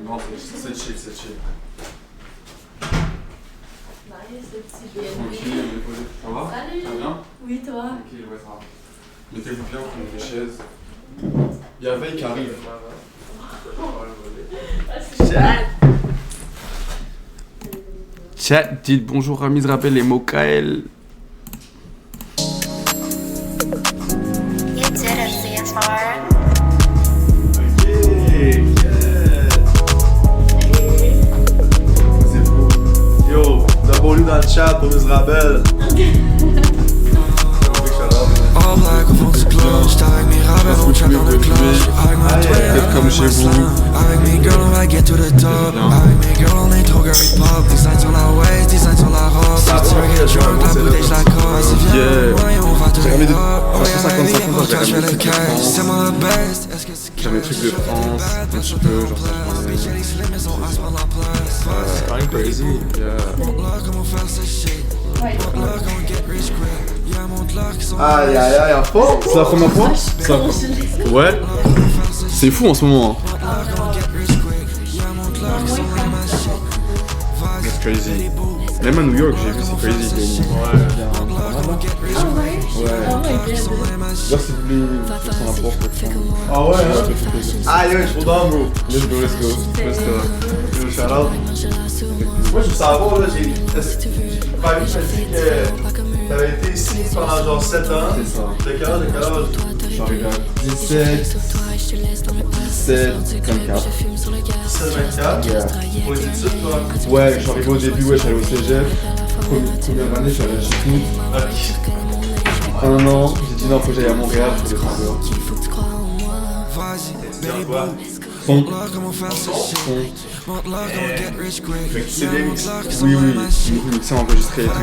Non, c'est chill, c'est chill. Nice, le petit BNB. Tranquille, ça va? Salut! Ça va bien? Oui, toi? Tranquille, ouais, ça va. Mettez-vous bien, prenez des chaises. Il y a Veille qui arrive. Chat, dites bonjour à Mizrabel et Mokael. C'est fou. Yo, W dans le chat pour Mizrabel. All black, au fond du club, j'étais avec mes rappels, on chat dans le club. Avec ma Faites comme chez vous. Avec mes girls, on va get to the top. Avec mes girls, on est trop girly pop. Design sur la waist, design sur la robe. Si tu veux get drunk, la bouteille, j'la casse. Viens, ouais, on va tout J'ai remis up. de 155 Pour j'ai toi, je fais remis le des trucs de cash. France. C'est moi le best. Est-ce que c'est J'avais des trucs de France, un petit peu, genre ça, je J'ai les slims, mais sont as par la place. c'est quand même crazy. Montre-leur comment faire ce shit. Montre-leur comment get rich quick. Y'a montre-leur qui sont Aïe aïe aïe, en fond. C'est la première fois? Ouais. C'est fou en ce moment. Hein. C'est crazy. Même à New York, j'ai vu, c'est crazy. Ouais. Ouais. Là, si vous voulez, faire son apport, Ah ouais, hein? Ah, Aïe aïe, je suis trop down, bro. let's go, let's go. Let's go. Yo, shout out. Moi, je veux savoir, là, j'ai pas vu, je me dis que t'avais été ici pendant genre 7 ans. C'est ça. De quel âge, de quel âge? J'arrive à 17, 24. 17-24. Yeah. Pour les études, toi? Ouais, je suis arrivé au début, ouais, j'allais au cégep. Première année, je suis allé à Chipnut. Un an, j'ai dit non, faut que j'aille à Montréal, je voulais faire dehors. Tiens, quoi? Son. Fait que c'est bien mixé. Oui, oui, c'est enregistré et tout.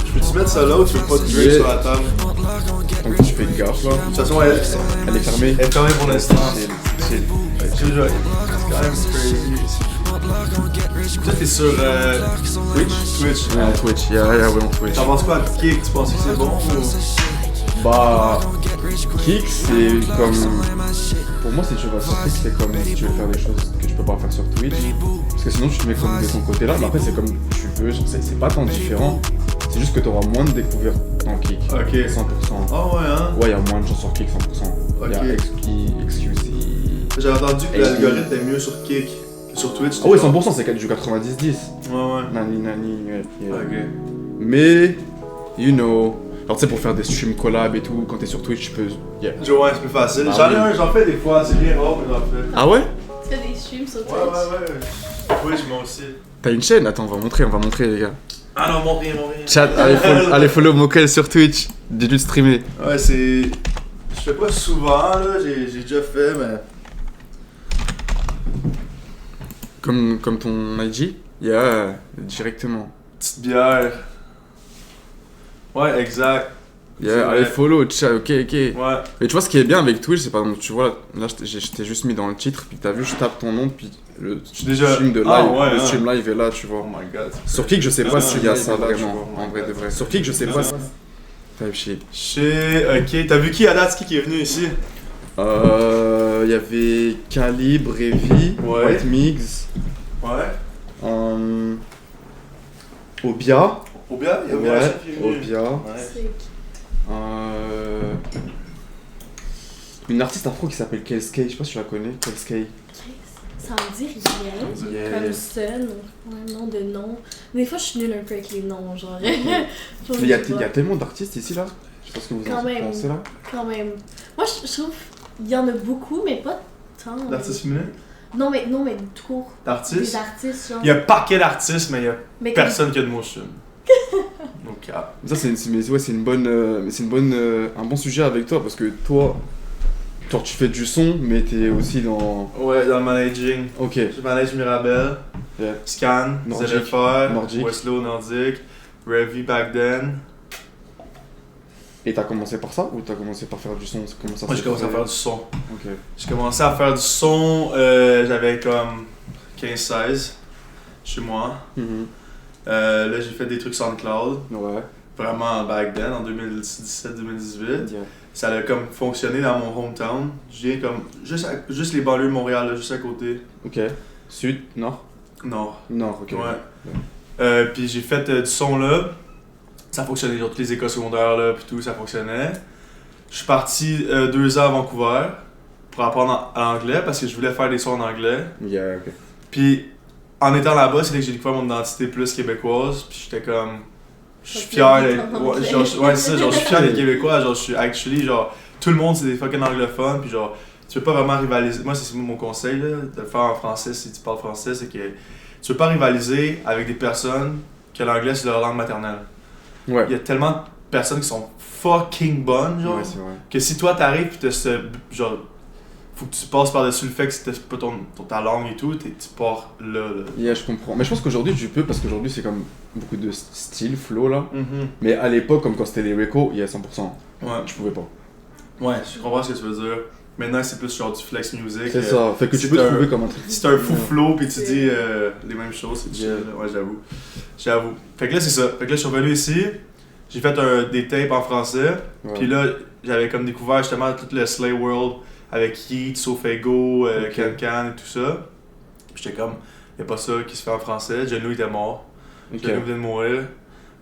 Je peux-tu mettre ça là ou tu veux pas de Drake sur la table? Donc tu fais gaffe là. De toute façon, elle est fermée. est fermée pour l'instant. C'est C'est quand même crazy. Toi, t'es sur Twitch? Twitch. Ouais, en Twitch, ouais, en Twitch. T'en penses quoi de Kick? Tu penses que c'est bon ou... Bah, Kick, c'est comme. Pour moi, si tu vas sur Kick, c'est comme si tu veux faire des choses que tu peux pas faire sur Twitch. Parce que sinon, tu te mets comme de ton côté là. Mais après, c'est comme tu veux. Genre, c'est pas tant différent. C'est juste que t'auras moins de découvertes dans Kick. Ok. 100%. Ah ouais, hein? Ouais, il y a moins de gens sur Kick, 100%. Il y a Ok. XQC. J'ai entendu que l'algorithme est mieux sur Kick que sur Twitch. Ah ouais, 100%, c'est du 90-10. Ouais. Nani, ouais. Ok. Mais, you know. Alors, tu sais, pour faire des streams collab et tout, quand t'es sur Twitch, tu peux. Yeah. Ouais, c'est plus facile. Ah J'en ai oui. un, j'en fais des fois. C'est bien rare, mais j'en fais. Ah ouais? Tu fais des streams sur Twitch? Ouais. Twitch, moi aussi. T'as une chaîne? Attends, on va montrer les gars. Ah non, mon rien. Chat, allez follow Mokel sur Twitch. Dis-lui de streamer. Ouais, c'est... Je fais pas souvent, là. J'ai déjà fait, mais... Comme ton IG? Yeah, directement. Petite bière. Ouais, exact. C'est Yeah, vrai. allez follow, chat, ok. Ouais. Mais tu vois, ce qui est bien avec Twitch, c'est par exemple, tu vois, là, je t'ai juste mis dans le titre, puis t'as vu, je tape ton nom, puis le déjà- stream de live, Ah ouais, le hein. stream live est là, tu vois. Oh my god. Sur Kick, je sais pas Ah, s'il y a live ça est là, tu vraiment, vois. en vrai de vrai. Sur Kick, je sais pas si... Type shit. Ok. T'as vu qui à date qui est venu ici? Il y avait Calibre, Evie, Ouais. White Mix, Ouais. Obia. Obia? Il y a Obia Ouais, qui est venu. Obia. Ouais. Une artiste afro qui s'appelle Kelskay, je sais pas si tu la connais, Kelskay. Ça me dit rien. Yeah. Comme ça, ouais, nom de nom. Des fois, je suis nulle un peu avec les noms, genre. Mais il y a tellement d'artistes ici là. Je sais pas ce que vous Quand en même. pensez là. Quand même. Moi, je trouve qu'il y en a beaucoup, mais pas tant. D'artistes féminins? Non, mais du cours. D'artistes? Des artistes, genre. Il y a un paquet d'artistes, mais il y a Mais comme- personne qui a de motion. Donc, ah. Ça c'est une bonne, un bon sujet avec toi parce que toi, genre tu fais du son, mais t'es aussi dans. Ouais, dans le managing. Ok. Je manage Mirabel, Yeah. Scan, Nordique. ZFR, Nordique. Westlow, Nordique, Revy back then. Et t'as commencé par ça ou t'as commencé par faire du son? Comment ça Moi, s'est j'ai commencé à fait? faire du son. Ok. J'ai commencé à faire du son, j'avais comme 15-16 chez moi. Mhm. Là, j'ai fait des trucs SoundCloud, Ouais. vraiment back then, en 2017-2018. Yeah. ça a comme fonctionné dans mon hometown. Je viens comme juste les banlieues de Montréal, là, juste à côté. Ok. Sud, nord? Nord. Nord, ok. Ouais. Puis j'ai fait du son là. Ça fonctionnait, genre toutes les écoles secondaires là, puis tout, ça fonctionnait. Je suis parti 2 ans à Vancouver pour apprendre à l'anglais parce que je voulais faire des sons en anglais. Yeah, ok. Puis en étant là-bas, c'est là que j'ai découvert mon identité plus québécoise. Puis j'étais comme. Je suis fier c'est ça, genre je suis fier des Québécois, genre je suis actually, genre tout le monde c'est des fucking anglophones, puis genre tu veux pas vraiment rivaliser. Moi c'est mon conseil là, de le faire en français si tu parles français, c'est que tu veux pas rivaliser avec des personnes que l'anglais c'est leur langue maternelle. Ouais. Il y a tellement de personnes qui sont fucking bonnes, genre, Ouais, c'est vrai. que si toi t'arrives pis t'as ce. Genre, faut que tu passes par-dessus le fait que c'est pas ta langue et tout, tu pars là. Yeah, je comprends. Mais je pense qu'aujourd'hui tu peux parce qu'aujourd'hui c'est comme beaucoup de style, flow là. Mais à l'époque, comme quand c'était les Reco, il y a 100%. Ouais. Je pouvais pas. Ouais, je comprends ce que tu veux dire. Maintenant c'est plus genre du flex music. C'est ça. Fait que tu peux trouver comme un truc. Si t'as un fou flow pis tu dis les mêmes choses, c'est chill. Ouais, j'avoue. Fait que là c'est ça. Fait que là je suis revenu ici, j'ai fait des tapes en français. Ouais. Puis là j'avais comme découvert justement tout le Slay World avec Yeet, Sofego, Can et tout ça. Puis j'étais comme, y'a pas ça qui se fait en français. John Lou était mort. Ok. John Lou venait de mourir.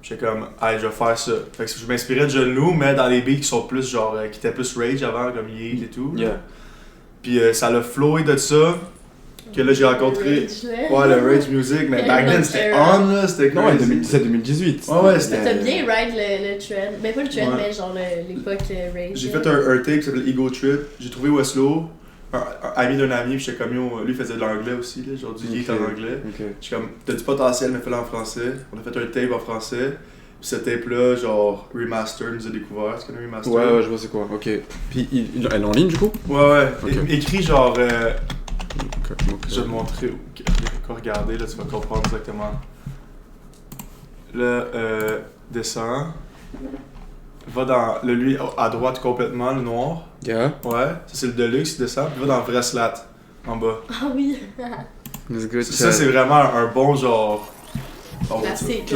J'étais comme, hey, je vais faire ça. Fait que je m'inspirais de John Lou, mais dans les beats qui sont plus genre, qui étaient plus rage avant, comme Yeet et tout. Yeah. Puis ça l'a flowé de ça. Que là j'ai rencontré. Ouais, le rage music, mais back then c'était on là, c'était Non, ouais, crazy. 2017-2018. Ouais, c'était. T'as bien ride le trend. Ben pas le trend, Ouais. mais genre l'époque rage. J'ai fait un tape qui s'appelle Ego Trip. J'ai trouvé Weslow, un ami d'un ami, puis j'étais comme yo, lui faisait de l'anglais aussi, là, genre du yeet en anglais. Ok. J'étais comme, t'as du potentiel, mais fais-le en français. On a fait un tape en français. Puis ce tape-là, genre Remaster, nous a découvert. Tu connais Remaster? Ouais, je vois c'est quoi. Ok. Puis elle est en ligne du coup? Ouais. Ok. Écrit genre. Ok. Je vais te montrer. Regardez, là, tu vas comprendre exactement. Là, descend. Va dans lui à droite complètement, le noir. Yeah. Ouais, ça c'est le Deluxe, il descend. Puis va dans Vreslat, en bas. Ah oui. Let's go. Ça, c'est vraiment un bon genre. Classique.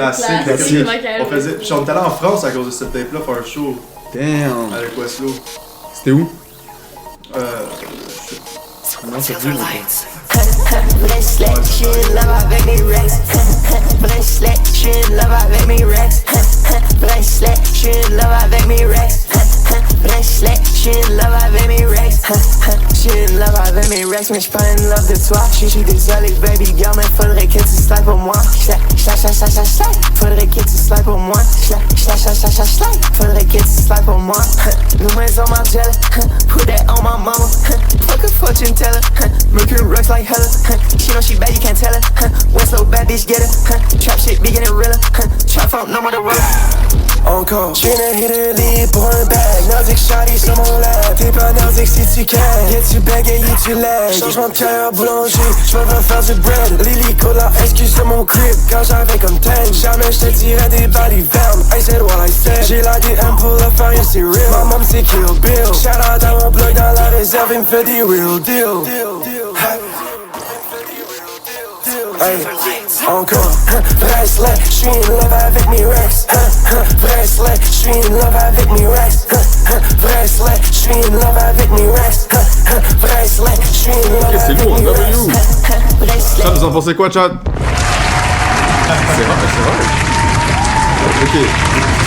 On faisait. Puis on est allé en France à cause de cette tape-là faire un show Damn. avec Weslow. C'était où? Non, c'est plus. Bracelet, she in love avec mes Rex. Bracelet, she in love avec mes Rex. Bracelet, she in love avec mes Rex. Bracelet, she in love avec mes Rex. She in love avec mes Rex, mais j'suis pas in love de toi. J'suis désolé, baby girl, mais faudrait que tu slide pour moi. Slide. Faudrait que tu slide pour moi. Slide. Faudrait que tu slide pour moi. New maison Margiela, put that on my mama. Fuck a fortune teller, Mercury rocks like hella. She know she bad, you can't tell her. Weslow bad bitch, get her. Trap shit big and realer. Trap phone, no more the roller. Encore, j'viens de hit un lit pour un bag. Nordic shawty sur mon lab. T'es pas nordique si tu can. Get tu bégaye, tu lag. Changement de tailleur boulanger, j'me veux faire du bread. Lily cola, excuse de mon crib. Quand j'avais comme 10, jamais j'te dirais des body fermes. I said what I said. J'ai la DM pour le faire, yeah, c'est real. Ma mom c'est Kill Bill. Shout out à mon blog dans la réserve, il me fait des real deal. Hey, encore, bracelet, j'suis in love avec mes Rex. Bracelet, j'suis in love avec mes Rex. Bracelet, j'suis in love avec mes Rex. Bracelet, j'suis in love Ok, c'est avec lourd, mes Rex. W. Ça, vous en pensez quoi, chat? C'est vrai. Ok,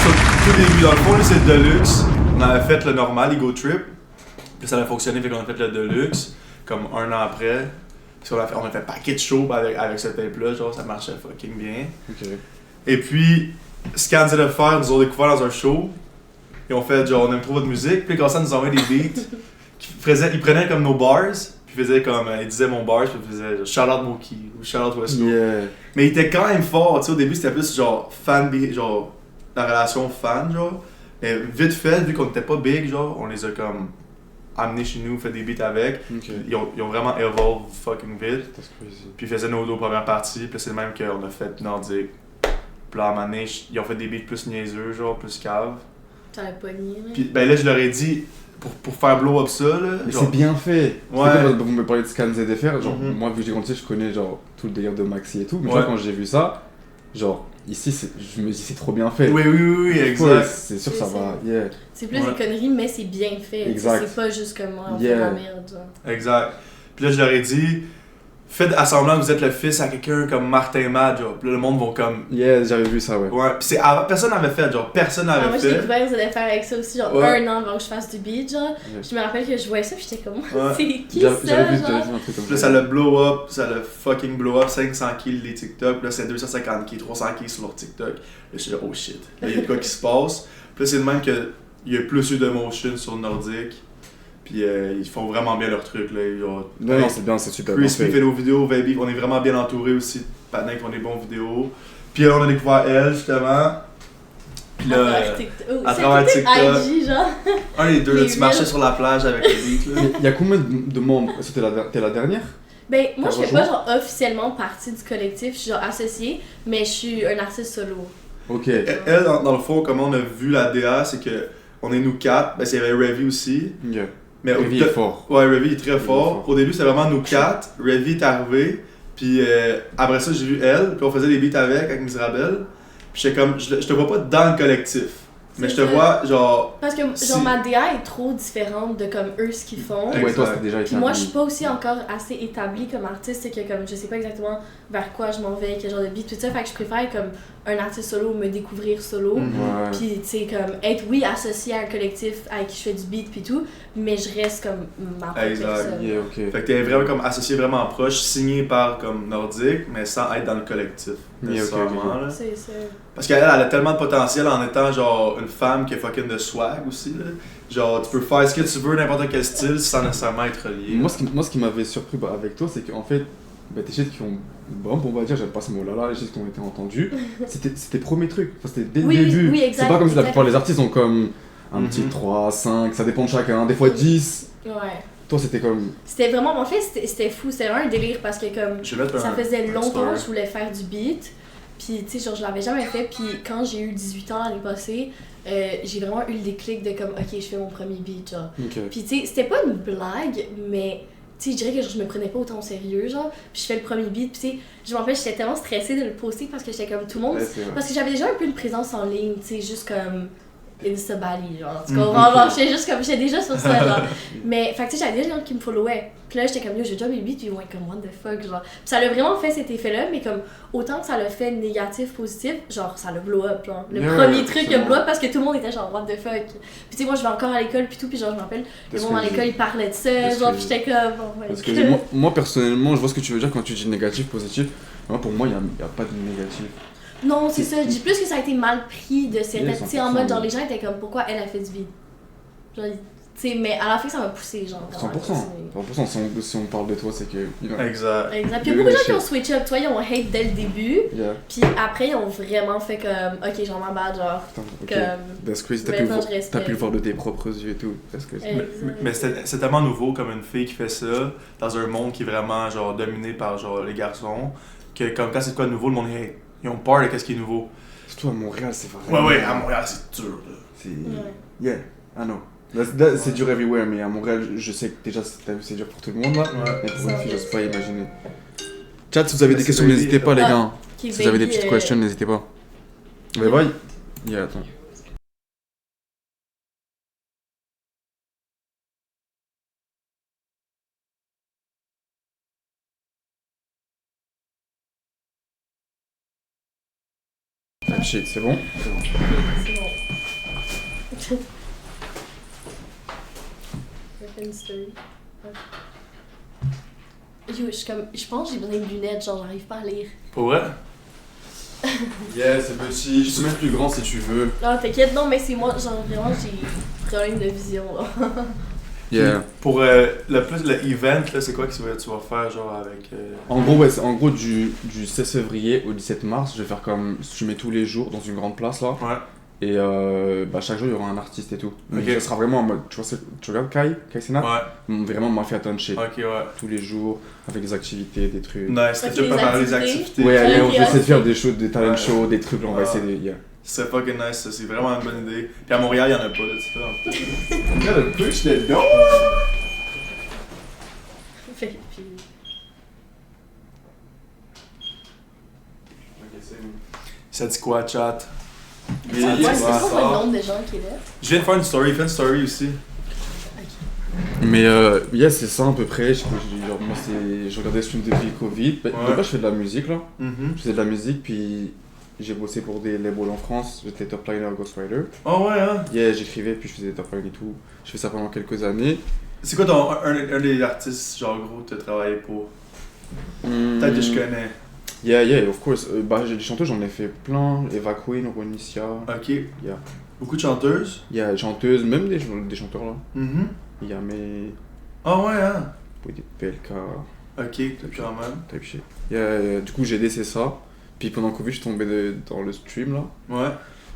sur le tout début, dans le fond, là, c'est le Deluxe. On avait fait le normal, Ego Trip. Puis ça avait fonctionné, fait qu'on a fait le Deluxe, comme un an après. Puis on a fait paquet de shows avec ce tape-là, genre ça marchait fucking bien. Ok. Et puis, ce qu'ils disaient de faire, nous ont découvert dans un show. Ils ont fait genre, on aime trop votre musique. Puis ils commençaient à nous envoyer des beats. Ils prenaient comme nos bars. Puis ils faisaient comme, ils disaient mon bar. Puis ils faisaient genre, shout out Moki ou shout out Weslow. Yeah. Mais ils étaient quand même forts, tu sais, au début c'était plus genre genre la relation fan, genre. Mais vite fait, vu qu'on était pas big, genre, on les a comme amenés chez nous, fait des beats avec. Ok. Ils ont vraiment evolve fucking vite. That's crazy. Puis ils faisaient nos premières parties, puis c'est le même qu'on a fait Nordique. Puis là, à un moment donné, ils ont fait des beats plus niaiseux, genre, plus cave. T'as la poignée, là. Puis ben là, je leur ai dit, pour faire blow up ça, là. Mais genre, c'est bien fait. Ouais. C'est comme vous me parlez de Scans et d'FR, genre Mhm. moi vu que j'ai grandi, je connais genre tout le délire de Maxi et tout, mais Ouais. tu vois, quand j'ai vu ça, genre, ici, je me dis, c'est trop bien fait. Oui, Ouais, exact. c'est sûr que ça C'est- va, yeah. C'est plus Ouais. des conneries, mais c'est bien fait. Exact. C'est pas juste comme moi, on Yeah. fait la merde. Genre. Exact. Puis là, je leur ai dit, faites à semblant que vous êtes le fils à quelqu'un comme Martin Mad, genre. Puis là, le monde vont comme. Yeah, j'avais vu ça, ouais. Ouais, puis personne n'avait fait, genre, personne Ah, n'avait moi, j'ai fait. découvert que j'allais faire avec ça aussi, genre Ouais. 1 an avant que je fasse du beat, genre. Ouais. Je me rappelle que je voyais ça, puis j'étais comme, Ouais. c'est qui J'avais ça, vu, genre? j'avais vu un truc comme Puis là, ça l'a blow up, ça l'a fucking blow up, 500 kills les TikTok, puis là, c'est 250 kills, 300 kills sur leur TikTok. Là, je suis là, oh shit. Là, il y a de quoi qui se passe. Puis là, c'est de même qu'il y a plus eu de motion sur Nordic. Puis ils font vraiment bien leur truc, là. Non, non, c'est bien, c'est super bien Crispy fait fait. nos vidéos, Baby, on est vraiment bien entouré aussi de patins qui font des bons vidéos. Puis là, on a découvert elle, justement. Puis À là, travers TikTok. Oh, à c'est travers peut-être TikTok. IG, genre. un des deux, là, Les tu marchais reels. sur la plage avec le beat, là. Il y a combien de membres? T'es la dernière? Ben, moi, je T'as fais pas rejoint? genre officiellement partie du collectif, je suis genre associée, mais je suis un artiste solo. Ok. Elle, dans le fond, comment on a vu la DA, c'est que on est nous quatre, ben il y avait Revy aussi. Yeah. Mais au Revy est fort. Ouais, Revy est très est fort. fort. Au début, c'était vraiment nous quatre. Revy est arrivé. Puis après ça, j'ai vu elle. Puis on faisait des beats avec Miserable. Puis j'étais comme, je te vois pas dans le collectif. Mais je te C'est ça. vois, genre. Parce que, genre, Si- ma DA est trop différente de comme eux ce qu'ils font. Ouais. Ouais, toi, Exact. c'était déjà Puis moi, je établi. suis pas aussi encore assez établie comme artiste, c'est que comme je sais pas exactement vers quoi je m'en vais, quel genre de beat, tout ça, fait que je préfère comme un artiste solo me découvrir solo. Mhm. Ouais. Puis tu sais comme être oui associé à un collectif avec qui je fais du beat puis tout, mais je reste comme ma propre Exact. personne. Yeah, ok. Fait que t'es vraiment comme associé vraiment proche, signé par comme Nordic, mais sans être dans le collectif. Yeah, ok, Nécessairement, ok. là. C'est ça. Parce qu'elle a tellement de potentiel en étant genre une femme qui a fucking de swag aussi. Là. Genre, tu peux faire ce que tu veux, n'importe quel style, sans nécessairement être relié. Moi, ce qui m'avait surpris avec toi, c'est qu'en fait, tes shit qui ont. Bon, on va dire, j'aime pas ce mot-là, les shit qui ont été entendus, c'était tes premiers trucs. Enfin, c'était dès Oui, le début. oui, exact, C'est pas comme si la exact. plupart des artistes ont comme un Mhm. petit 3, 5, ça dépend de chacun, des fois 10. Ouais. Toi, c'était comme. C'était vraiment, en fait, c'était fou, c'était vraiment un délire parce que comme Je vais mettre ça un- faisait un longtemps story. que je voulais faire du beat. Puis, tu sais, genre, je l'avais jamais fait. Puis, quand j'ai eu 18 ans l'année passée, j'ai vraiment eu le déclic de comme, ok, je fais mon premier beat, genre. Ok. Puis, tu sais, c'était pas une blague, mais, tu sais, je dirais que genre, je me prenais pas autant au sérieux, genre. Puis, je fais le premier beat. Puis, tu sais, je m'en rappelle, j'étais tellement stressée de le poster parce que j'étais comme tout le monde. Ouais, c'est vrai. Parce que j'avais déjà un peu une présence en ligne, tu sais, juste comme Insta-Bali, genre. Tu Mhm. comprends? Genre, j'étais juste comme, j'étais déjà sur ça, genre. Mais, fait que tu sais, j'avais déjà des gens qui me followaient. Puis là, j'étais comme, yo, j'ai déjà mes beats, puis ils vont être comme, what the fuck, genre. Puis ça l'a vraiment fait cet effet-là, mais comme, autant que ça l'a fait négatif, positif, genre, ça l'a blow up, genre. Le Yeah, premier ouais, truc, il a absolument. blow up parce que tout le monde était genre, what the fuck. Puis tu sais, moi, je vais encore à l'école, puis tout, puis genre, je me rappelle, le monde à Parce que l'école, ils parlaient de ça, parce genre, que- puis j'étais comme, oh my Parce que God. moi, personnellement, je vois ce que tu veux dire quand tu dis négatif, positif. Moi, pour moi, il n'y a pas de négatif. Non, c'est ça, je dis plus que ça a été mal pris de certaines. Yeah, Tu sais, en mode, 100%. genre, les gens étaient comme, pourquoi elle a fait du beat? Genre, tu sais, mais à la fin, ça m'a poussé, genre. vraiment à 100%. continuer. 100%. Si on parle de toi, c'est que. You know, Exact. Exact. Puis il y a Maybe beaucoup de gens they qui ont should. switch up. Tu vois, ils ont hate dès le début. yeah. Puis après, ils ont vraiment fait comme, ok, j'en m'en bats, genre. Putain, ok. Comme. That's crazy. T'as Maintenant, pu, je respecte. t'as pu le voir de tes propres yeux et tout. That's crazy. Exact. Mais c'est tellement nouveau comme une fille qui fait ça dans un monde qui est vraiment genre dominé par genre les garçons que comme quand c'est quoi de nouveau, le monde hey, ils ont peur de qu'est-ce qui est nouveau. Surtout à Montréal, c'est vraiment. Ouais, à Montréal c'est dur là. C'est. Ouais. Yeah, I know. Là, c'est dur everywhere, mais à Montréal, je sais que déjà, t'as vu, c'est dur pour tout le monde là. Ouais. Mais pour une fille, 100%. j'ose pas imaginer. Chat, si vous avez Mais des c'est questions, baby, n'hésitez pas, les Ah, gars. Qui Si vous avez des baby, petites questions, n'hésitez pas. Mais bye. Yeah, attends. Ah, shit, c'est bon? C'est bon. J'ai fait une story. Ouais. Yo, je pense que j'ai besoin de lunettes, genre j'arrive pas à lire. Pour vrai? Yeah, c'est petit. Je suis même plus grand si tu veux. Non, t'inquiète, non, mais c'est moi, genre vraiment, j'ai problème de vision, là. Yeah. Pour le event là, c'est quoi que tu vas faire genre avec En gros, ouais, en gros du 16 février au 17 mars, je vais faire comme je mets tous les jours dans une grande place là. Ouais. Et chaque jour il y aura un artiste et tout. Mais Ok. ça sera vraiment en mode. Tu vois, tu regardes Kai Sena? Ouais. Vraiment Mafia shit. Ok, ouais. Tous les jours, avec des activités, des trucs. Nice, t'as Ok, déjà les préparé les activités. activités. Ouais, allez, on Ok, va essayer de ok. faire des shows, des talent Ouais. shows, des trucs, là, on va Ah. essayer de. Yeah. C'est fucking nice, ça, c'est vraiment une bonne idée. Puis à Montréal, il y en a pas de ça. Gotta push that door! Fait que, puis... Ok, c'est bon. Ça dit quoi, chat? Ouais, c'est quoi le nombre de gens qui est là? Je viens de faire une story, fais une story aussi. Mais yeah, c'est ça à peu près. Genre, moi, je regardais ce film depuis le Covid. Ouais. De base, je fais de la musique là. Mm-hmm. Je faisais de la musique, puis j'ai bossé pour des labels en France. J'étais top liner Ghostwriter. Oh ouais, hein? Yeah, j'écrivais, puis je faisais des top lines et tout. Je fais ça pendant quelques années. C'est quoi un des artistes, genre gros, que tu as travaillé pour? Peut-être que je connais. Yeah, of course. J'ai des chanteuses, j'en ai fait plein. Eva Queen, Ronicia. Ok. Yeah. Beaucoup de chanteuses? Yeah, des chanteuses, même des chanteurs là. Mm-hmm. Il y a mes. Ah ouais, hein? Des PLK, Ok, quand même. type shit. Yeah, du coup, j'ai laissé ça. Puis pendant Covid, je suis tombé dans le stream là. Ouais.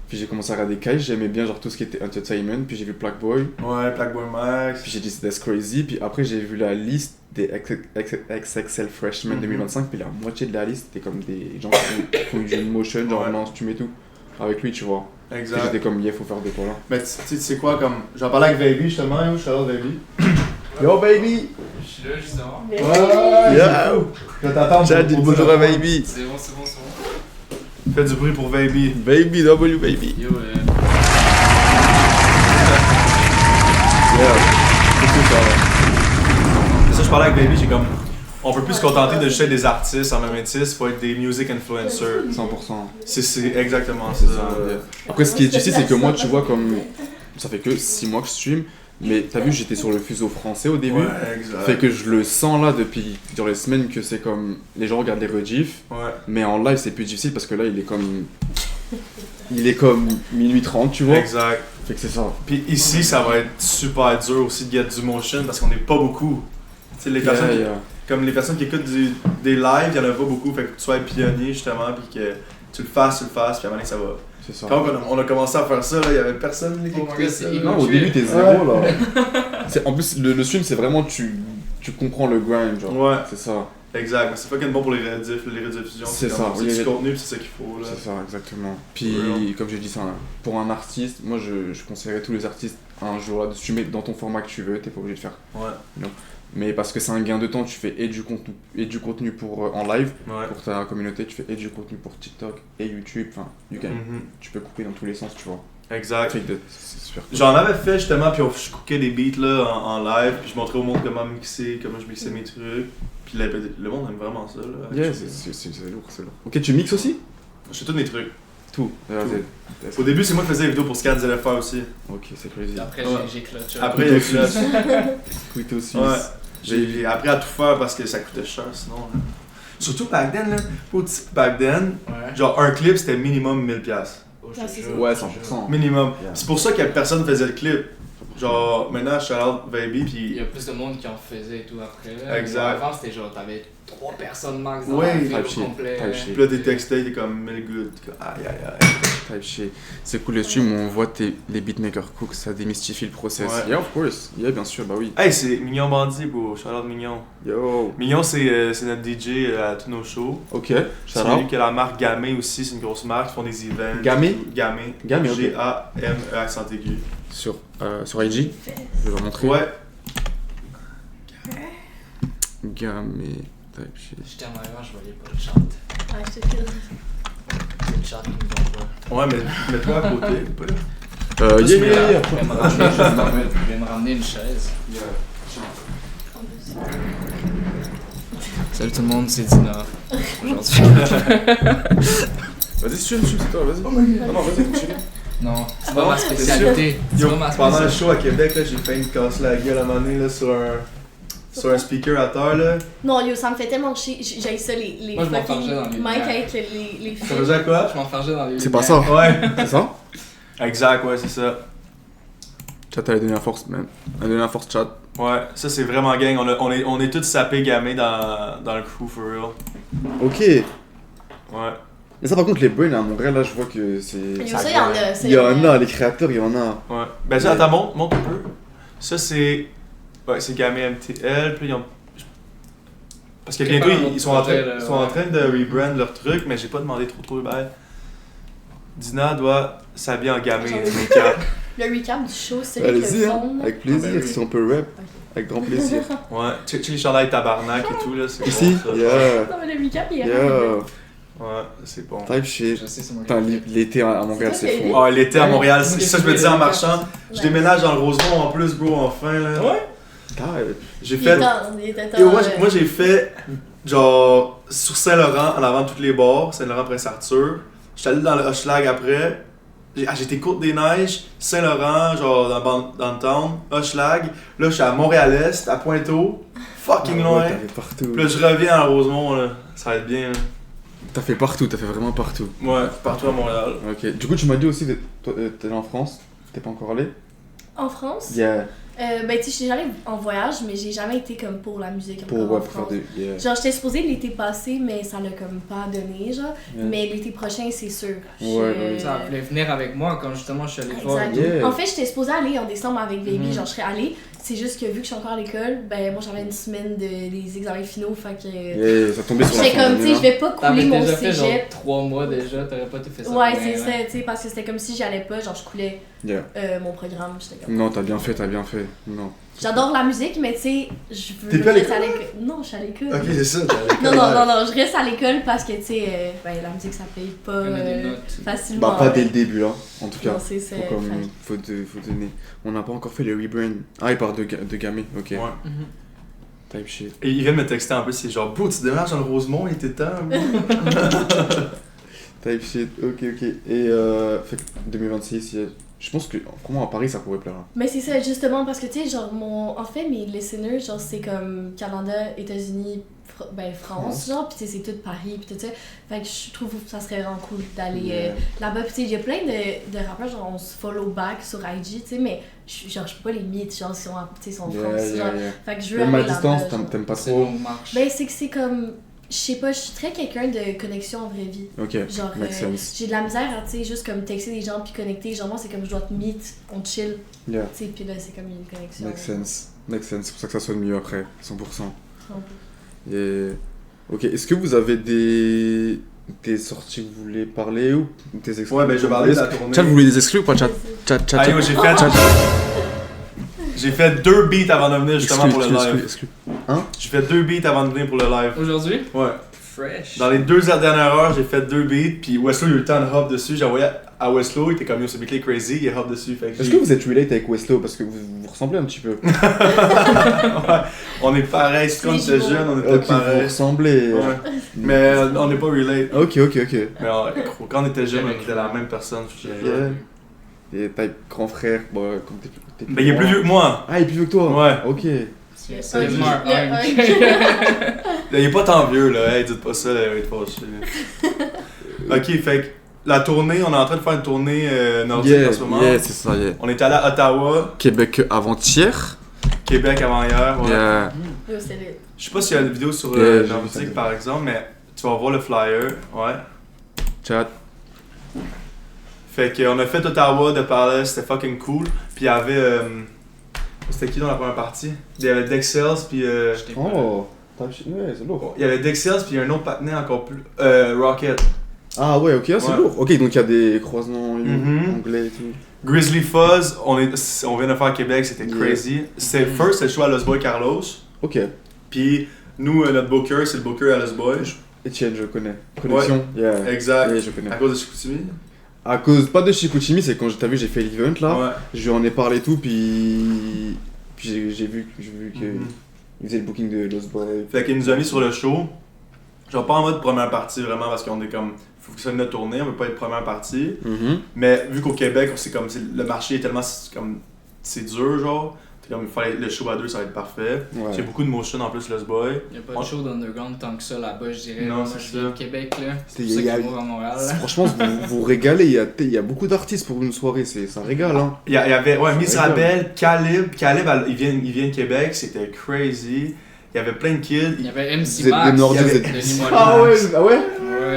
Puis j'ai commencé à regarder Kai, j'aimais bien genre tout ce qui était entertainment. Puis j'ai vu Black Boy. Ouais, Blackboy Max. Puis j'ai dit that's crazy. Puis après, j'ai vu la liste des XXL Freshmen Mhm. 2025. Puis la moitié de la liste, c'était comme des gens qui ont eu du motion, genre Ouais. en costume et tout. Avec lui, tu vois. Puis Exact. j'étais comme, yeah, faut faire des quoi là. Mais tu sais quoi, comme. J'en parlais avec Baby justement, yo, shout out Baby. Yo Baby! Je suis là justement. Mais Ouais! Yeah. Je vais t'attendre. Chat, dis bonjour à Baby. C'est bon, c'est bon, c'est bon. Fais du bruit pour Baby. Baby, W Baby. Yo, Yeah. C'est ça, je parlais avec Baby, j'ai comme. On peut plus se contenter de juste être des artistes en même métis, faut être des music influencers. 100%. C'est exactement C'est ça. ça. Yeah. Après, ce qui est difficile, c'est que moi, tu vois, comme. Ça fait que 6 mois que je stream. Mais t'as vu, j'étais sur le fuseau français au début. Ouais, exact. Fait que je le sens là depuis dans les semaines que c'est comme. Les gens regardent les rediffs. Ouais. Mais en live, c'est plus difficile parce que là, il est comme. Il est comme minuit 30, tu vois. Exact. Fait que c'est ça. Puis ici, ça va être super dur aussi de get du motion parce qu'on n'est pas beaucoup. Tu sais, les personnes, Yeah. comme les personnes qui écoutent des lives, il y en a pas beaucoup. Fait que tu sois pionnier justement, puis que tu le fasses, puis à un moment donné, ça va. C'est ça. Quand on a commencé à faire ça, là, il y avait personne là, qui Oh my écoutait God, ça. c'est là. Non, au début, t'es zéro là. En plus, le stream, c'est vraiment. Tu comprends le grind, genre. Ouais, C'est ça. exact. Mais c'est fucking bon pour les rediffs, les rediffusions. C'est comme- ça, C'est oui, du les- contenu, puis c'est ça qu'il faut. Là. C'est ça, exactement. Puis, Ouais. comme j'ai dit, ça, pour un artiste, moi je conseillerais tous les artistes un jour là de streamer dans ton format que tu veux, t'es pas obligé de faire. Ouais, Mais parce que c'est un gain de temps, tu fais et du contenu pour, en live ouais. pour ta communauté, tu fais et du contenu pour TikTok et YouTube, enfin, Mhm. tu peux couper dans tous les sens, tu vois. Exact. Fait que c'est super cool. J'en avais fait justement, puis je cookais des beats là, en live, puis je montrais au monde comment mixer, comment je mixais mes trucs. Puis le monde aime vraiment ça. Là, Yeah, actually. c'est lourd, c'est lourd. Ok, tu mixes aussi? Je fais tous mes trucs. Tout. Au début, c'est moi qui faisais les vidéos pour Scans LFA aussi. Ok, c'est crazy. Après, Ouais. j'ai clutch. Après, il y a Clutch. Tweet aussi. Ouais. J'ai appris à tout faire parce que ça coûtait cher sinon. Là. Surtout back then, là. Back then, Ouais. genre un clip c'était minimum 1000$. Oh, Ah, c'est ça. Ouais, 100%. Minimum. Yeah. C'est pour ça que personne faisait le clip. Genre maintenant, shout out Baby, Il puis. y a plus de monde qui en faisait et tout après. Là. Exact. Avant, c'était genre, t'avais 3 personnes max dans Ouais, la vidéo type shit, complet. type shit. Puis là, tes textes, t'es comme 1000 good. T'es comme, aïe aïe aïe. Type shit. C'est cool le stream où on voit les beatmakers cook, ça démystifie le process. Ouais. Yeah, of course. Yeah, bien sûr, bah oui. Hey, c'est Mignon Bandit, bro. Shout out Mignon. Yo. Mignon, c'est notre DJ à tous nos shows. Ok, C'est shout lui out. qui a la marque Gamay aussi, c'est une grosse marque, ils font des events. Gamay? Gamay. Gamay, ok. G-A-M-E accent aigu. Sur IG, je vais leur montrer. Ouais. Gamay, type shit. J'étais en arrière, je voyais pas le chat. Ah, je te file. C'est le chat qui nous envoie. Ouais, mais mets-toi à côté. Pas là. Yeah. Je vais me ramener une chaise. Salut tout le monde, c'est Dina. Aujourd'hui. Vas-y, stream, c'est toi, vas-y. Non, vas-y, continue. Non, c'est pas ma spécialité. C'est Yo, pas ma pendant le spécialité. show à Québec, là, j'ai fait une casse la gueule à un moment donné là, sur un speaker à terre. Là. Non, yo, ça me fait tellement chier. J'ai ça, les Moi, je fucking m'enfargeais dans les mic lumières. avec les Ça fils. faisait quoi? Je m'enfargeais dans les. C'est pas ça. Ouais. C'est ça? Exact, ouais, c'est ça. Chat, elle a donné la force, man. Elle a donné la force, chat. Ouais, ça c'est vraiment gang. On est tous sapés gamés dans le crew for real. Ok. Ouais. Mais ça, par contre, les brains à Montréal, là, je vois que c'est. Yo, ça, il y en a. ça, Il y en a, les créateurs, il y en a. Ouais. Ben ça, attends, monte un peu. Ça c'est. Ouais, c'est Gamay MTL. Puis ils ont. Parce que Ok, bientôt pas un autre ils sont en projet, train, là, ils sont en ouais. train de rebrand leur truc, mais j'ai pas demandé trop de bail. Dina doit s'habiller en Gamay. Le recap du show, c'est avec Allez-y, le hein. fond. Avec plaisir, Ah, ben oui. si on peut rap. Avec grand plaisir. Ouais, check les chandails tabarnak et tout là. C'est Ici? bon, ça. Yeah. Non, mais le recap, il est Yeah. Ouais, c'est bon. Type shit. Je sais, c'est mon Putain, l'été à Montréal, C'est c'est toi qui fou. Ah, l'été à Montréal, c'est Ouais. ça que je me disais en marchant. Je Ouais. déménage dans le Rosemont en plus, bro, enfin là. Ouais. J'ai Il fait. était temps, Et moi j'ai fait genre sur Saint-Laurent en avant de tous les bars, Saint-Laurent Prince Arthur. J'étais allé dans le Hochelag après. J'étais Côte des Neiges, Saint-Laurent, genre dans le town, Hochelag. Là je suis à Montréal-Est, à Pointeau, fucking loin. T'as fait partout. Puis là je reviens à Rosemont là, ça va être bien. Là. T'as fait partout, t'as fait vraiment partout. Ouais, partout à Montréal. Ok. Du coup, tu m'as dit aussi que t'es allé en France. T'es pas encore allé? En France? Yeah. Ben, tu sais, je suis allée en voyage, mais j'ai jamais été comme pour la musique Pour, encore ouais, en pour faire France. des. Yeah. Genre, j'étais supposée l'été passé, mais ça l'a comme pas donné, genre. Yeah. Mais l'été prochain, c'est sûr. Ouais. Ça voulait venir avec moi quand justement je suis allé te voir. Exact. Yeah. En fait, j'étais supposée aller en décembre avec Baby, Mhm. genre je serais allée. C'est juste que vu que je suis encore à l'école, ben moi j'avais une semaine des examens finaux, fait que. Yeah, ça tombait sur la J'étais fin comme, d'année, tu sais, là. je vais pas couler T'avais mon déjà fait genre cégep. 3 mois déjà, t'aurais pas tout fait ça. Ouais, pour c'est rien, ça, là. tu sais, parce que c'était comme si j'y allais pas, genre je coulais Yeah. mon programme, j'étais comme. Non, t'as bien fait, t'as bien fait. Non. J'adore la musique, mais tu sais, je veux T'es pas à rester l'école? Non, je suis à l'école. Ok, c'est ça. Non, je reste à l'école parce que, tu sais, ben, la musique ça paye pas On a des notes. facilement. Bah, pas dès le début, là. En tout cas. Non, c'est ça. Faut, comme, faut donner. On n'a pas encore fait le rebrand. Ah, il part de Gamay, ok. Ouais. Mhm. Type shit. Et il vient de me texter en plus, c'est genre, bro, tu déménages dans le Rosemont, il était temps. bro. Type shit, ok. Et fait que 2026, je pense que vraiment à Paris ça pourrait plaire. Hein. Mais c'est ça, justement, parce que, tu sais, genre, en fait, mes listeners, genre, c'est comme Canada, États-Unis, France, genre, pis tu sais, c'est tout Paris, pis tout ça. Fait que je trouve que ça serait vraiment cool d'aller Yeah. là-bas. Pis tu sais, il y a plein de rappeurs, genre, on se follow back sur IG, tu sais, mais genre, je peux pas les meet, genre, si ils sont en France, genre. Fait que je veux Même aller à distance, là-bas, genre. t'aimes pas C'est trop. longue marche. Ben, c'est que c'est comme. Je sais pas, je suis très quelqu'un de connexion en vraie vie. Ok, Genre, makes sense. j'ai de la misère à, tu sais, juste comme texter des gens puis connecter. Genre, moi, c'est comme je dois te meet, on chill, Yeah, tu sais, puis là, c'est comme une connexion. makes sense. C'est pour ça que ça sonne mieux après, 100%. Et... Ok, est-ce que vous avez des sorties que vous voulez parler ou des exclus? Ouais, ben je parlais de la tournée. Chat, vous voulez des exclus ou pas? Chat. Ah, yo, j'ai fait 2 beats avant de venir justement pour le live. Exclus. J'ai fait 2 beats avant de venir pour le live. Aujourd'hui? Ouais. Fresh. Dans les 2 dernières heures, j'ai fait 2 beats, puis Weslow il a eu le temps de hop dessus. J'ai envoyé à Weslow, il était comme yo, ce beat est crazy, il hop dessus. Fait que Est-ce que vous êtes relate avec Weslow? Parce que vous ressemblez un petit peu. Ouais, on est pareil, c'est quand on était jeunes, on était Ok, vous pareil. ressemblez. Ouais. Mais on n'est pas relate. Ok. Mais quand on était jeunes, on était la même personne. Yeah. Et type grand frère, bon, comme t'es plus. Mais il est plus vieux que moi. Ah, il est plus vieux que toi? Ouais. Ok. C'est Le Mark. Il est pas tant vieux là, hey, dites pas ça, là, il va être fâché. Ok, fait que la tournée, on est en train de faire une tournée nordique en ce moment. c'est ça, yeah. On est allé à Ottawa, Québec avant-hier. Québec avant-hier. Ouais. Yeah. Yo, c'est lit. Je sais pas s'il y a une vidéo sur Yeah, j'ai vu ça. nordique par exemple, mais tu vas voir le flyer. Ouais. Chat. Fait qu'on a fait Ottawa de parler, c'était fucking cool. Puis il y avait. C'était qui dans la première partie? Il y avait Dexels, puis. Oh, ouais, c'est lourd. Il y avait Dexels, puis un autre patinet encore plus. Rocket. Ah ouais, ok, c'est Ouais. lourd. Ok, donc il y a des croisements Mhm. anglais et tout. Grizzly Fuzz, on vient de faire à Québec, c'était Yeah. crazy. C'était first, c'était le show à Lost Boy Carlos. Ok. Puis nous, notre booker, c'est le booker à Lost Boy. Etienne, je connais. Connexion. Yeah. Exact. Yeah, je connais. À cause de Chicoutimi. À cause, pas de Chicoutimi, c'est quand t'as vu, j'ai fait l'event là. Ouais. Je lui en ai parlé et tout, puis j'ai vu que Mhm. il faisait le booking de Lost Boy. Fait qu'il nous a mis sur le show. Genre pas en mode première partie vraiment parce qu'on est comme. Faut que ça vienne de tourner, on veut pas être première partie. Mais vu qu'au Québec, c'est comme le marché est tellement comme c'est dur genre. T'es comme faire le show à 2 ça va être parfait. Ouais. J'ai beaucoup de motion en plus Lost Boy. Il n'y a pas de show d'underground tant que ça là-bas, je dirais. Non, Moi, c'est je viens ça. de Québec, là. C'est Il pour ça y a- que je vais à Montréal. là. Franchement, vous régalez, il y a beaucoup d'artistes pour une soirée, ça régale hein. Il y avait Miss Ouais, Rabel, Caleb, il vient de Québec, c'était crazy. Il y avait plein de kids. Il y avait MC Vous êtes Max. des Nordiques, il y avait vous êtes- Denis Mollin. Ah ouais. Ouais.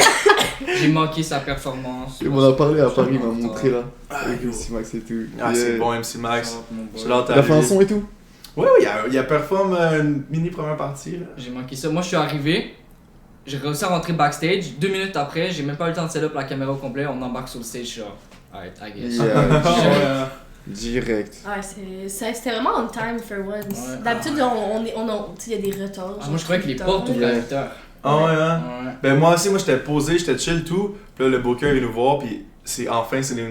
J'ai manqué sa performance. Il m'en a parlé à Paris, il m'a Moi, montré là. Ah, Avec yo. MC Max et tout. Ah, Yeah. c'est bon MC Max. mon boy. Je l'ai entendu. Il a fait un son et tout? Ouais, il a performé une mini première partie. Là. J'ai manqué ça. Moi, je suis arrivé. J'ai réussi à rentrer backstage. 2 minutes après, j'ai même pas eu le temps de set up la caméra au complet. On embarque sur le stage. Genre, alright, I guess. Yeah. Direct. Ouais, c'était vraiment on time for once. Ouais. D'habitude, tu sais, il y a des retards. Ah, moi, je croyais que les tout le portes temps. ouvraient à Yeah. 8h. Ah ouais, hein? Ouais. Ben moi aussi, moi j'étais posé, j'étais chill tout. Puis là, le booker est venu nous voir, puis